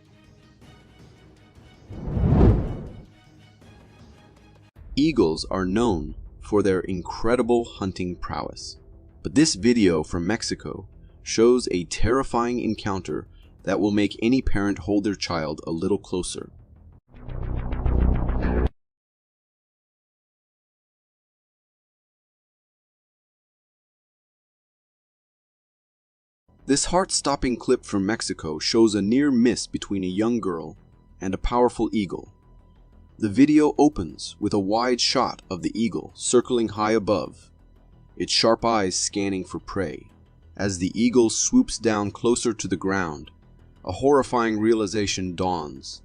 Eagles are known for their incredible hunting prowess. But this video from Mexico shows a terrifying encounter that will make any parent hold their child a little closer. This heart-stopping clip from Mexico shows a near miss between a young girl and a powerful eagle. The video opens with a wide shot of the eagle circling high above, its sharp eyes scanning for prey. As the eagle swoops down closer to the ground, a horrifying realization dawns.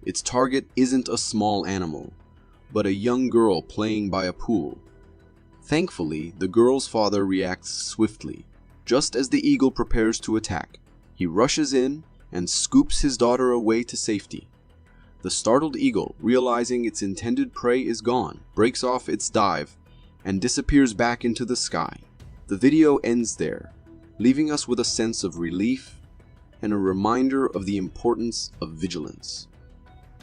Its target isn't a small animal, but a young girl playing by a pool. Thankfully, the girl's father reacts swiftly. Just as the eagle prepares to attack, he rushes in and scoops his daughter away to safety. The startled eagle, realizing its intended prey is gone, breaks off its dive and disappears back into the sky. The video ends there, leaving us with a sense of relief and a reminder of the importance of vigilance.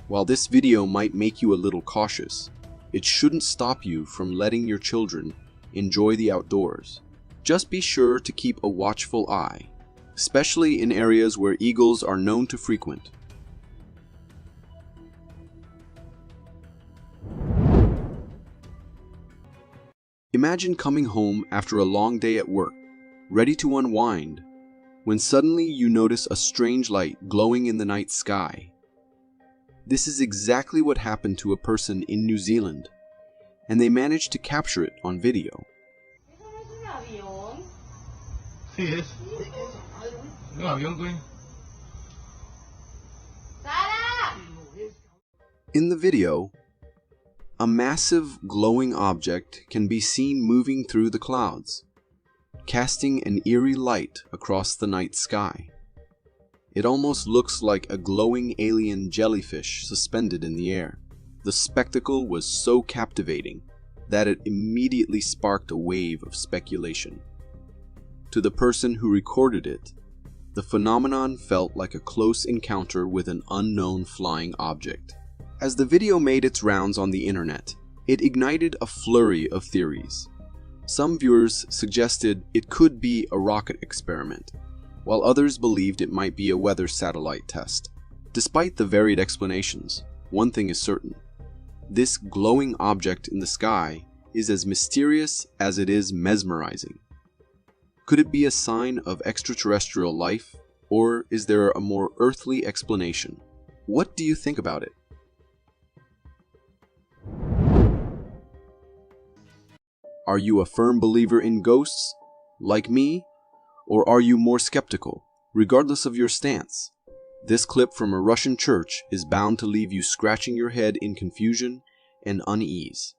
While this video might make you a little cautious, it shouldn't stop you from letting your children enjoy the outdoors. Just be sure to keep a watchful eye, especially in areas where eagles are known to frequent. Imagine coming home after a long day at work, ready to unwind, when suddenly you notice a strange light glowing in the night sky. This is exactly what happened to a person in New Zealand, and they managed to capture it on video. In the video, a massive glowing object can be seen moving through the clouds, casting an eerie light across the night sky. It almost looks like a glowing alien jellyfish suspended in the air. The spectacle was so captivating that it immediately sparked a wave of speculation. To the person who recorded it, the phenomenon felt like a close encounter with an unknown flying object. As the video made its rounds on the internet, it ignited a flurry of theories. Some viewers suggested it could be a rocket experiment, while others believed it might be a weather satellite test. Despite the varied explanations, one thing is certain. This glowing object in the sky is as mysterious as it is mesmerizing. Could it be a sign of extraterrestrial life, or is there a more earthly explanation? What do you think about it? Are you a firm believer in ghosts, like me, or are you more skeptical, regardless of your stance? This clip from a Russian church is bound to leave you scratching your head in confusion and unease.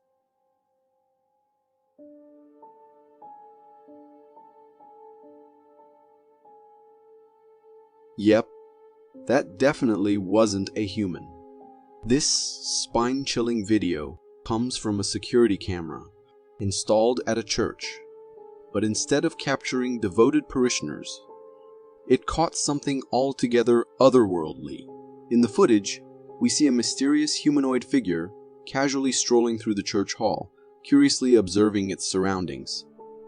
Yep, that definitely wasn't a human. This spine-chilling video comes from a security camera installed at a church, but instead of capturing devoted parishioners, it caught something altogether otherworldly. In the footage, we see a mysterious humanoid figure casually strolling through the church hall, curiously observing its surroundings.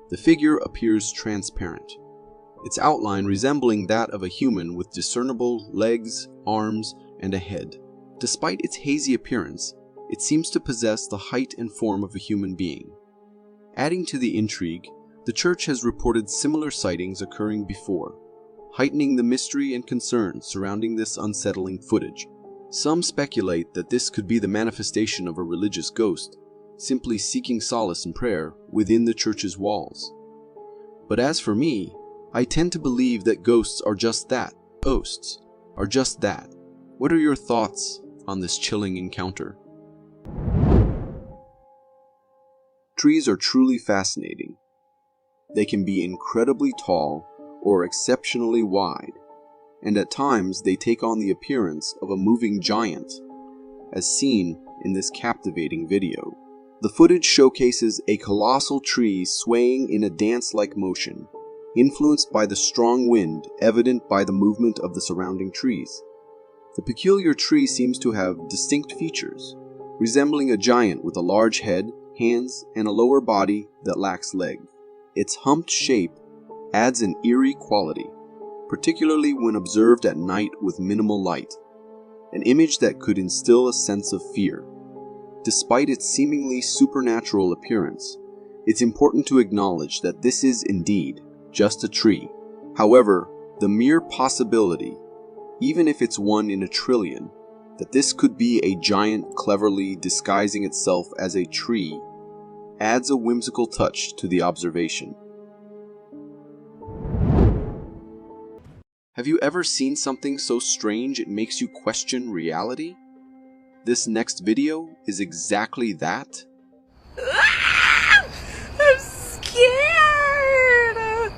The figure appears transparent, its outline resembling that of a human with discernible legs, arms, and a head. Despite its hazy appearance, it seems to possess the height and form of a human being. Adding to the intrigue, the church has reported similar sightings occurring before, heightening the mystery and concern surrounding this unsettling footage. Some speculate that this could be the manifestation of a religious ghost, simply seeking solace in prayer within the church's walls. But as for me, I tend to believe that ghosts are just that. Ghosts are just that. What are your thoughts on this chilling encounter? Trees are truly fascinating. They can be incredibly tall or exceptionally wide, and at times they take on the appearance of a moving giant, as seen in this captivating video. The footage showcases a colossal tree swaying in a dance-like motion, influenced by the strong wind evident by the movement of the surrounding trees. The peculiar tree seems to have distinct features, resembling a giant with a large head, hands, and a lower body that lacks legs. Its humped shape adds an eerie quality, particularly when observed at night with minimal light, an image that could instill a sense of fear. Despite its seemingly supernatural appearance, it's important to acknowledge that this is indeed just a tree. However, the mere possibility, even if it's one in a trillion, that this could be a giant cleverly disguising itself as a tree adds a whimsical touch to the observation. Have you ever seen something so strange it makes you question reality? This next video is exactly that. I'm scared!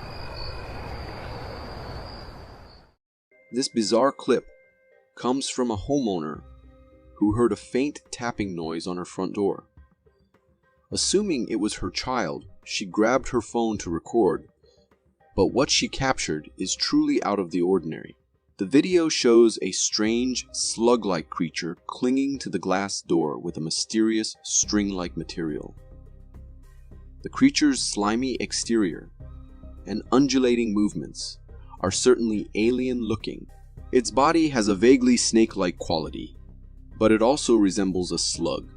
This bizarre clip comes from a homeowner who heard a faint tapping noise on her front door. Assuming it was her child, she grabbed her phone to record, but what she captured is truly out of the ordinary. The video shows a strange, slug-like creature clinging to the glass door with a mysterious, string-like material. The creature's slimy exterior and undulating movements are certainly alien-looking. Its body has a vaguely snake-like quality, but it also resembles a slug.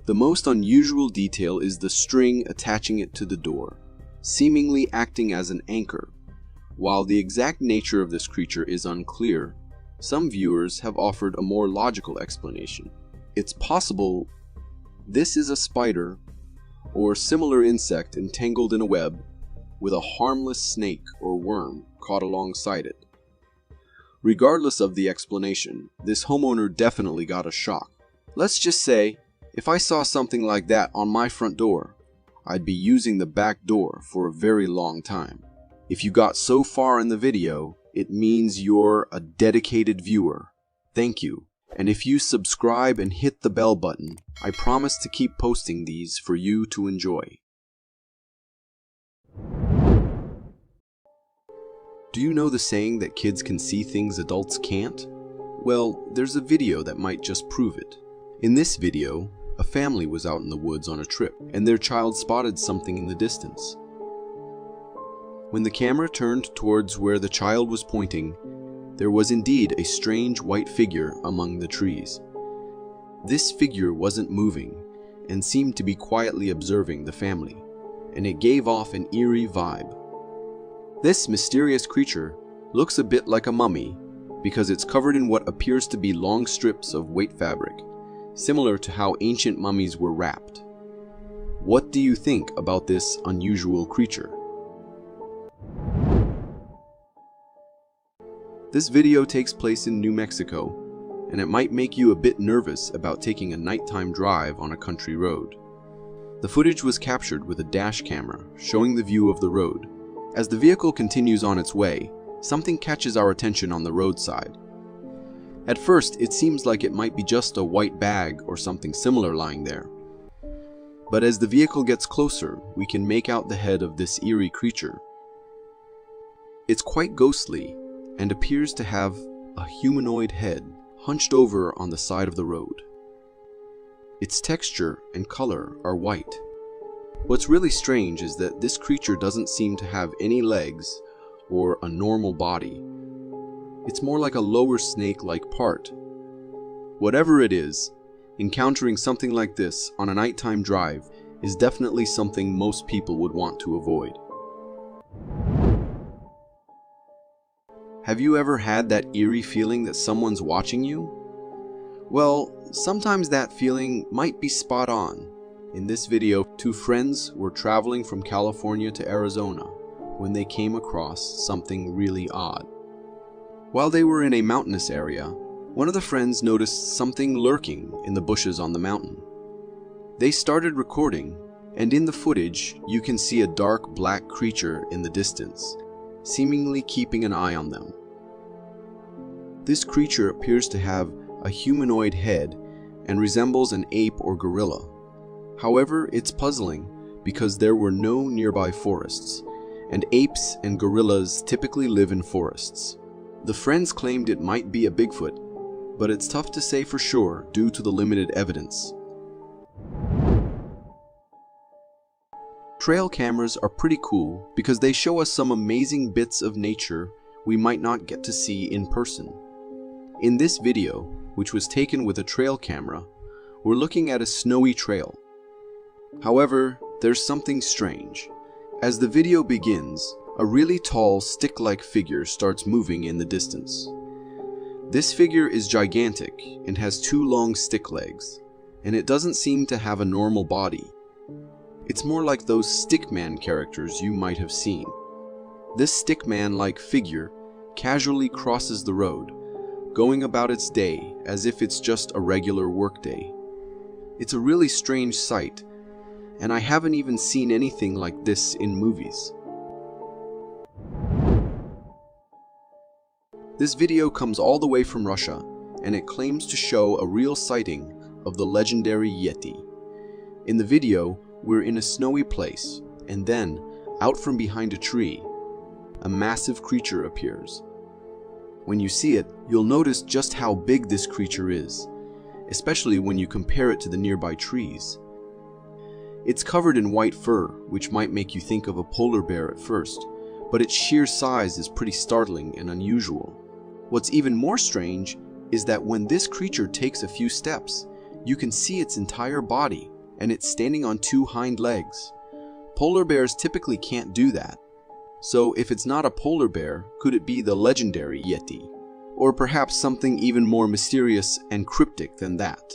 The most unusual detail is the string attaching it to the door, seemingly acting as an anchor. While the exact nature of this creature is unclear, some viewers have offered a more logical explanation. It's possible this is a spider or similar insect entangled in a web with a harmless snake or worm caught alongside it. Regardless of the explanation, this homeowner definitely got a shock. Let's just say, if I saw something like that on my front door, I'd be using the back door for a very long time. If you got so far in the video, it means you're a dedicated viewer. Thank you. And if you subscribe and hit the bell button, I promise to keep posting these for you to enjoy. Do you know the saying that kids can see things adults can't? Well, there's a video that might just prove it. In this video, a family was out in the woods on a trip, and their child spotted something in the distance. When the camera turned towards where the child was pointing, there was indeed a strange white figure among the trees. This figure wasn't moving, and seemed to be quietly observing the family, and it gave off an eerie vibe. This mysterious creature looks a bit like a mummy, because it's covered in what appears to be long strips of weight fabric, similar to how ancient mummies were wrapped. What do you think about this unusual creature? This video takes place in New Mexico, and it might make you a bit nervous about taking a nighttime drive on a country road. The footage was captured with a dash camera, showing the view of the road. As the vehicle continues on its way, something catches our attention on the roadside. At first, it seems like it might be just a white bag or something similar lying there. But as the vehicle gets closer, we can make out the head of this eerie creature. It's quite ghostly and appears to have a humanoid head hunched over on the side of the road. Its texture and color are white. What's really strange is that this creature doesn't seem to have any legs or a normal body. It's more like a lower snake-like part. Whatever it is, encountering something like this on a nighttime drive is definitely something most people would want to avoid. Have you ever had that eerie feeling that someone's watching you? Well, sometimes that feeling might be spot on. In this video, two friends were traveling from California to Arizona when they came across something really odd. While they were in a mountainous area, one of the friends noticed something lurking in the bushes on the mountain. They started recording, and in the footage, you can see a dark black creature in the distance, seemingly keeping an eye on them. This creature appears to have a humanoid head and resembles an ape or gorilla. However, it's puzzling because there were no nearby forests, and apes and gorillas typically live in forests. The friends claimed it might be a Bigfoot, but it's tough to say for sure due to the limited evidence. Trail cameras are pretty cool because they show us some amazing bits of nature we might not get to see in person. In this video, which was taken with a trail camera, we're looking at a snowy trail. However, there's something strange. As the video begins, a really tall stick-like figure starts moving in the distance. This figure is gigantic and has two long stick legs, and it doesn't seem to have a normal body. It's more like those stickman characters you might have seen. This stickman-like figure casually crosses the road, going about its day as if it's just a regular workday. It's a really strange sight, and I haven't even seen anything like this in movies. This video comes all the way from Russia, and it claims to show a real sighting of the legendary Yeti. In the video, we're in a snowy place, and then, out from behind a tree, a massive creature appears. When you see it, you'll notice just how big this creature is, especially when you compare it to the nearby trees. It's covered in white fur, which might make you think of a polar bear at first, but its sheer size is pretty startling and unusual. What's even more strange is that when this creature takes a few steps, you can see its entire body, and it's standing on two hind legs. Polar bears typically can't do that. So if it's not a polar bear, could it be the legendary Yeti? Or perhaps something even more mysterious and cryptic than that?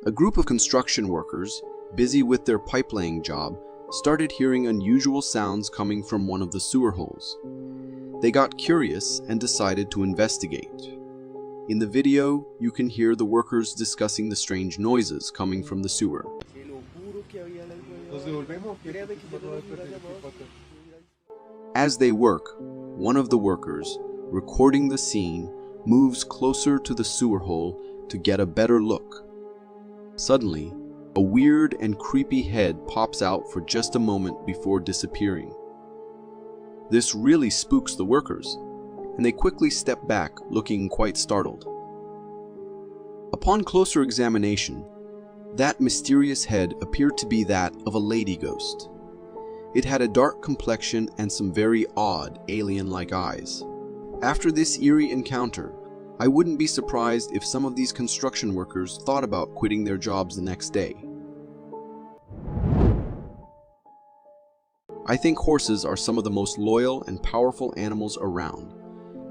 A group of construction workers, busy with their pipe-laying job, started hearing unusual sounds coming from one of the sewer holes. They got curious and decided to investigate. In the video, you can hear the workers discussing the strange noises coming from the sewer. As they work, one of the workers, recording the scene, moves closer to the sewer hole to get a better look. Suddenly, a weird and creepy head pops out for just a moment before disappearing. This really spooks the workers, and they quickly step back, looking quite startled. Upon closer examination, that mysterious head appeared to be that of a lady ghost. It had a dark complexion and some very odd, alien-like eyes. After this eerie encounter, I wouldn't be surprised if some of these construction workers thought about quitting their jobs the next day. I think horses are some of the most loyal and powerful animals around,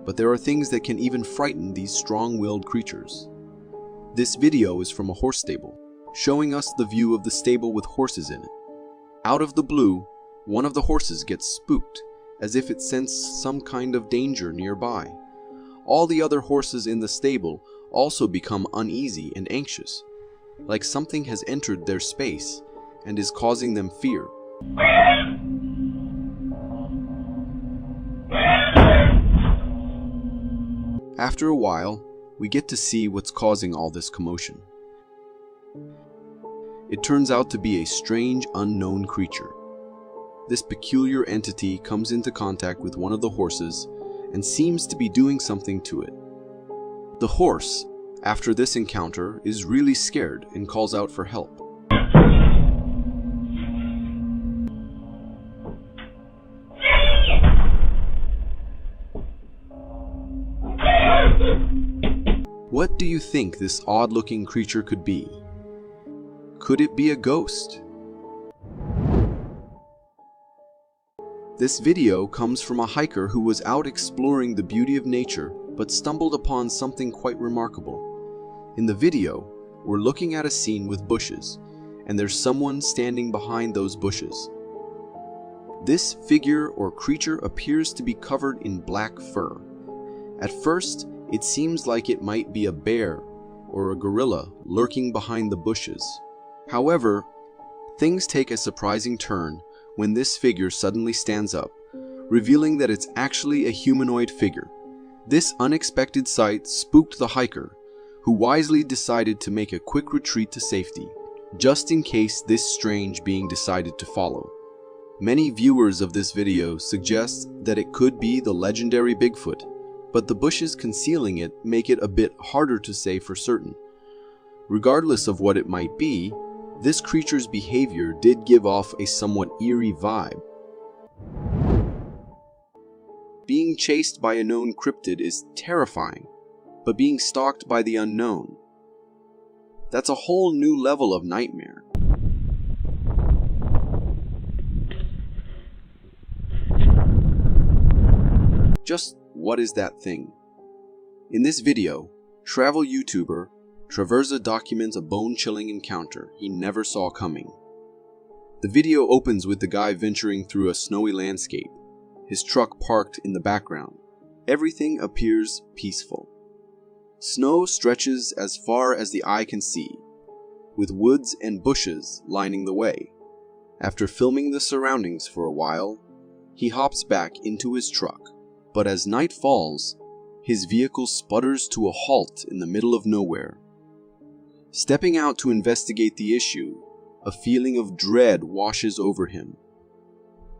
but there are things that can even frighten these strong-willed creatures. This video is from a horse stable, showing us the view of the stable with horses in it. Out of the blue, one of the horses gets spooked, as if it sensed some kind of danger nearby. All the other horses in the stable also become uneasy and anxious, like something has entered their space and is causing them fear. After a while, we get to see what's causing all this commotion. It turns out to be a strange, unknown creature. This peculiar entity comes into contact with one of the horses and seems to be doing something to it. The horse, after this encounter, is really scared and calls out for help. What do you think this odd-looking creature could be? Could it be a ghost? This video comes from a hiker who was out exploring the beauty of nature but stumbled upon something quite remarkable. In the video, we're looking at a scene with bushes, and there's someone standing behind those bushes. This figure or creature appears to be covered in black fur. At first, it seems like it might be a bear or a gorilla lurking behind the bushes. However, things take a surprising turn when this figure suddenly stands up, revealing that it's actually a humanoid figure. This unexpected sight spooked the hiker, who wisely decided to make a quick retreat to safety, just in case this strange being decided to follow. Many viewers of this video suggest that it could be the legendary Bigfoot, but the bushes concealing it make it a bit harder to say for certain. Regardless of what it might be, this creature's behavior did give off a somewhat eerie vibe. Being chased by a known cryptid is terrifying, but being stalked by the unknown, that's a whole new level of nightmare. Just what is that thing? In this video, travel YouTuber Traversa documents a bone-chilling encounter he never saw coming. The video opens with the guy venturing through a snowy landscape, his truck parked in the background. Everything appears peaceful. Snow stretches as far as the eye can see, with woods and bushes lining the way. After filming the surroundings for a while, he hops back into his truck, but as night falls, his vehicle sputters to a halt in the middle of nowhere. Stepping out to investigate the issue, a feeling of dread washes over him.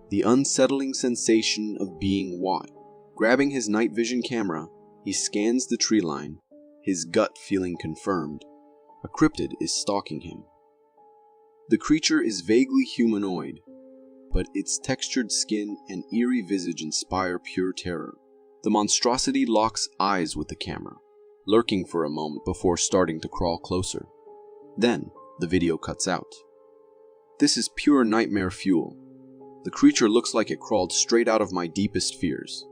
The unsettling sensation of being watched. Grabbing his night vision camera, he scans the tree line, his gut feeling confirmed. A cryptid is stalking him. The creature is vaguely humanoid, but its textured skin and eerie visage inspire pure terror. The monstrosity locks eyes with the camera, lurking for a moment before starting to crawl closer. Then, the video cuts out. This is pure nightmare fuel. The creature looks like it crawled straight out of my deepest fears.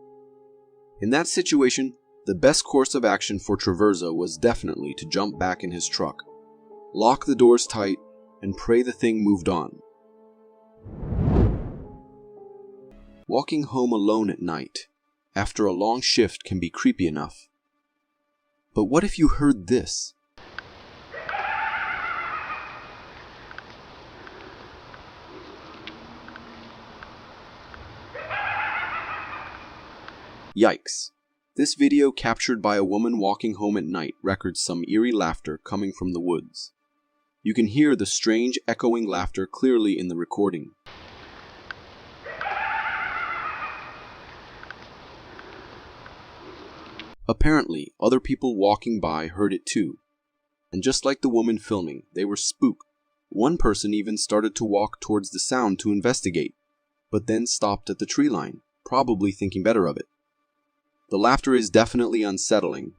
In that situation, the best course of action for Traversa was definitely to jump back in his truck, lock the doors tight, and pray the thing moved on. Walking home alone at night after a long shift can be creepy enough. But what if you heard this? Yikes. This video captured by a woman walking home at night records some eerie laughter coming from the woods. You can hear the strange echoing laughter clearly in the recording. Apparently, other people walking by heard it too, and just like the woman filming, they were spooked. One person even started to walk towards the sound to investigate, but then stopped at the tree line, probably thinking better of it. The laughter is definitely unsettling.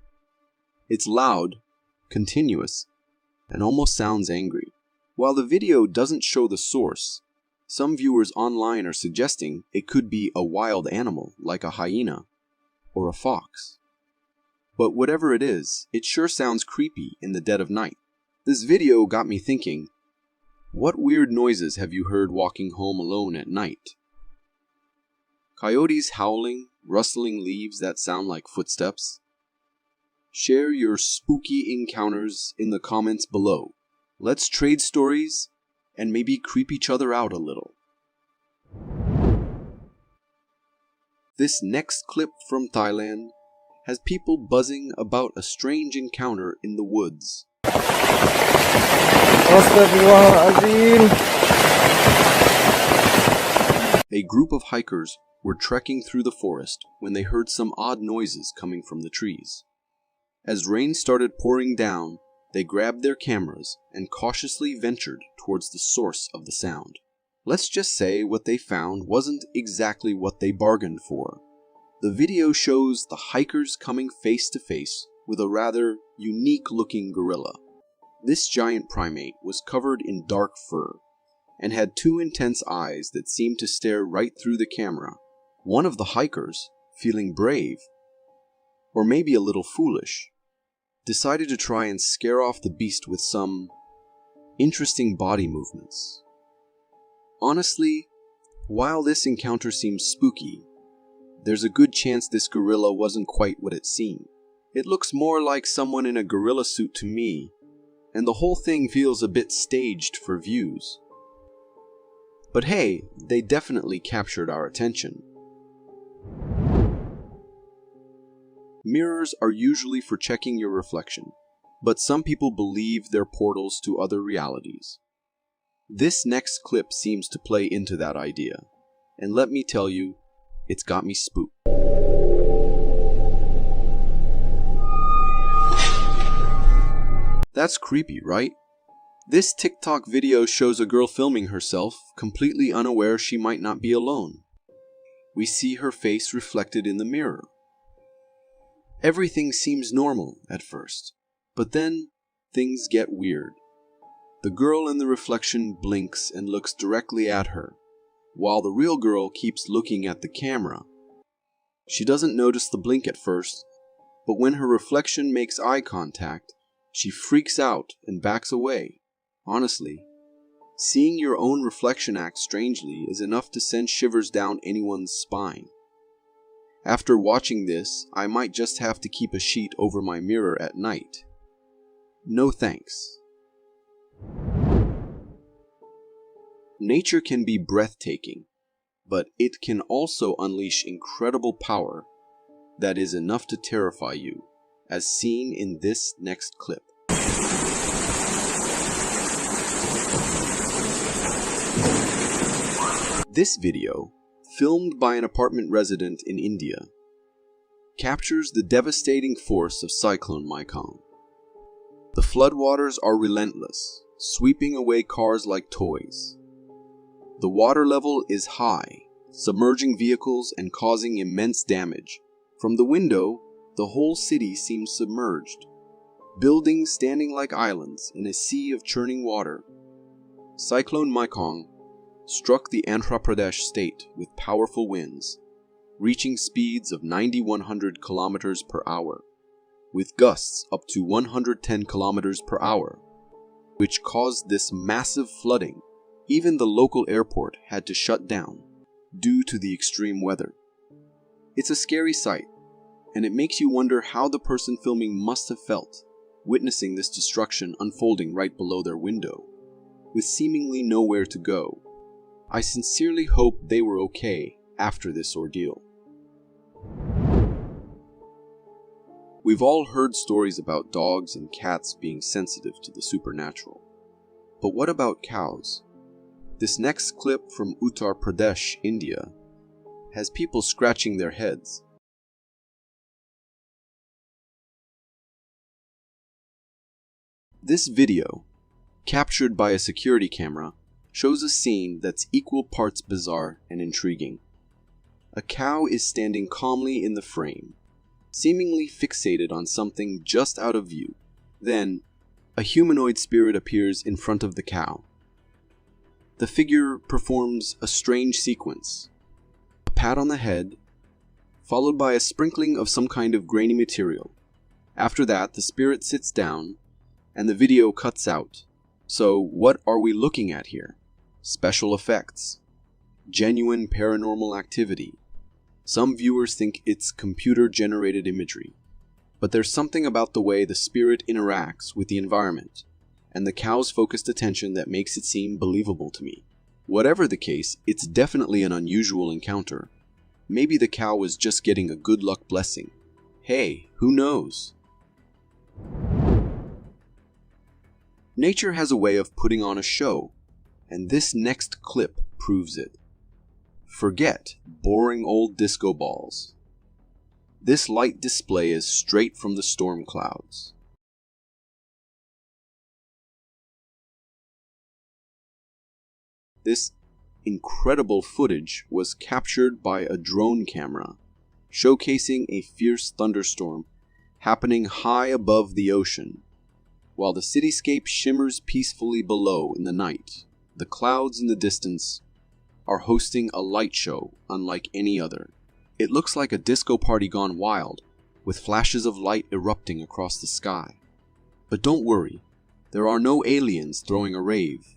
It's loud, continuous, and almost sounds angry. While the video doesn't show the source, some viewers online are suggesting it could be a wild animal like a hyena or a fox. But whatever it is, it sure sounds creepy in the dead of night. This video got me thinking, what weird noises have you heard walking home alone at night? Coyotes howling, rustling leaves that sound like footsteps? Share your spooky encounters in the comments below. Let's trade stories and maybe creep each other out a little. This next clip from Thailand has people buzzing about a strange encounter in the woods. A group of hikers were trekking through the forest when they heard some odd noises coming from the trees. As rain started pouring down, they grabbed their cameras and cautiously ventured towards the source of the sound. Let's just say what they found wasn't exactly what they bargained for. The video shows the hikers coming face to face with a rather unique-looking gorilla. This giant primate was covered in dark fur and had two intense eyes that seemed to stare right through the camera. One of the hikers, feeling brave, or maybe a little foolish, decided to try and scare off the beast with some interesting body movements. Honestly, while this encounter seems spooky, there's a good chance this gorilla wasn't quite what it seemed. It looks more like someone in a gorilla suit to me, and the whole thing feels a bit staged for views. But hey, they definitely captured our attention. Mirrors are usually for checking your reflection, but some people believe they're portals to other realities. This next clip seems to play into that idea, and let me tell you, it's got me spooked. That's creepy, right? This TikTok video shows a girl filming herself, completely unaware she might not be alone. We see her face reflected in the mirror. Everything seems normal at first, but then things get weird. The girl in the reflection blinks and looks directly at her, while the real girl keeps looking at the camera. She doesn't notice the blink at first, but when her reflection makes eye contact, she freaks out and backs away. Honestly, seeing your own reflection act strangely is enough to send shivers down anyone's spine. After watching this, I might just have to keep a sheet over my mirror at night. No thanks. Nature can be breathtaking, but it can also unleash incredible power that is enough to terrify you, as seen in this next clip. This video, filmed by an apartment resident in India, captures the devastating force of Cyclone Mekong. The floodwaters are relentless, sweeping away cars like toys. The water level is high, submerging vehicles and causing immense damage. From the window, the whole city seems submerged, buildings standing like islands in a sea of churning water. Cyclone Mekong struck the Andhra Pradesh state with powerful winds, reaching speeds of 9,100 kilometers per hour, with gusts up to 110 kilometers per hour, which caused this massive flooding. Even the local airport had to shut down due to the extreme weather. It's a scary sight, and it makes you wonder how the person filming must have felt, witnessing this destruction unfolding right below their window, with seemingly nowhere to go. I sincerely hope they were okay after this ordeal. We've all heard stories about dogs and cats being sensitive to the supernatural. But what about cows? This next clip from Uttar Pradesh, India, has people scratching their heads. This video, captured by a security camera, shows a scene that's equal parts bizarre and intriguing. A cow is standing calmly in the frame, seemingly fixated on something just out of view. Then, a humanoid spirit appears in front of the cow. The figure performs a strange sequence. A pat on the head, followed by a sprinkling of some kind of grainy material. After that, the spirit sits down, and the video cuts out. So, what are we looking at here? Special effects. Genuine paranormal activity. Some viewers think it's computer-generated imagery. But there's something about the way the spirit interacts with the environment, and the cow's focused attention that makes it seem believable to me. Whatever the case, it's definitely an unusual encounter. Maybe the cow was just getting a good luck blessing. Hey, who knows? Nature has a way of putting on a show, and this next clip proves it. Forget boring old disco balls. This light display is straight from the storm clouds. This incredible footage was captured by a drone camera, showcasing a fierce thunderstorm happening high above the ocean. While the cityscape shimmers peacefully below in the night, the clouds in the distance are hosting a light show unlike any other. It looks like a disco party gone wild, with flashes of light erupting across the sky. But don't worry, there are no aliens throwing a rave.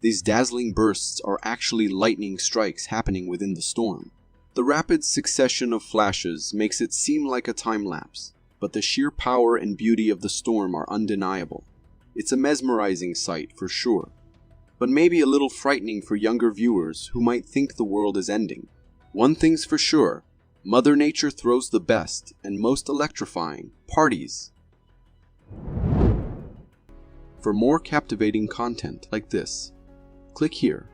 These dazzling bursts are actually lightning strikes happening within the storm. The rapid succession of flashes makes it seem like a time lapse, but the sheer power and beauty of the storm are undeniable. It's a mesmerizing sight for sure, but maybe a little frightening for younger viewers who might think the world is ending. One thing's for sure, Mother Nature throws the best and most electrifying parties. For more captivating content like this, click here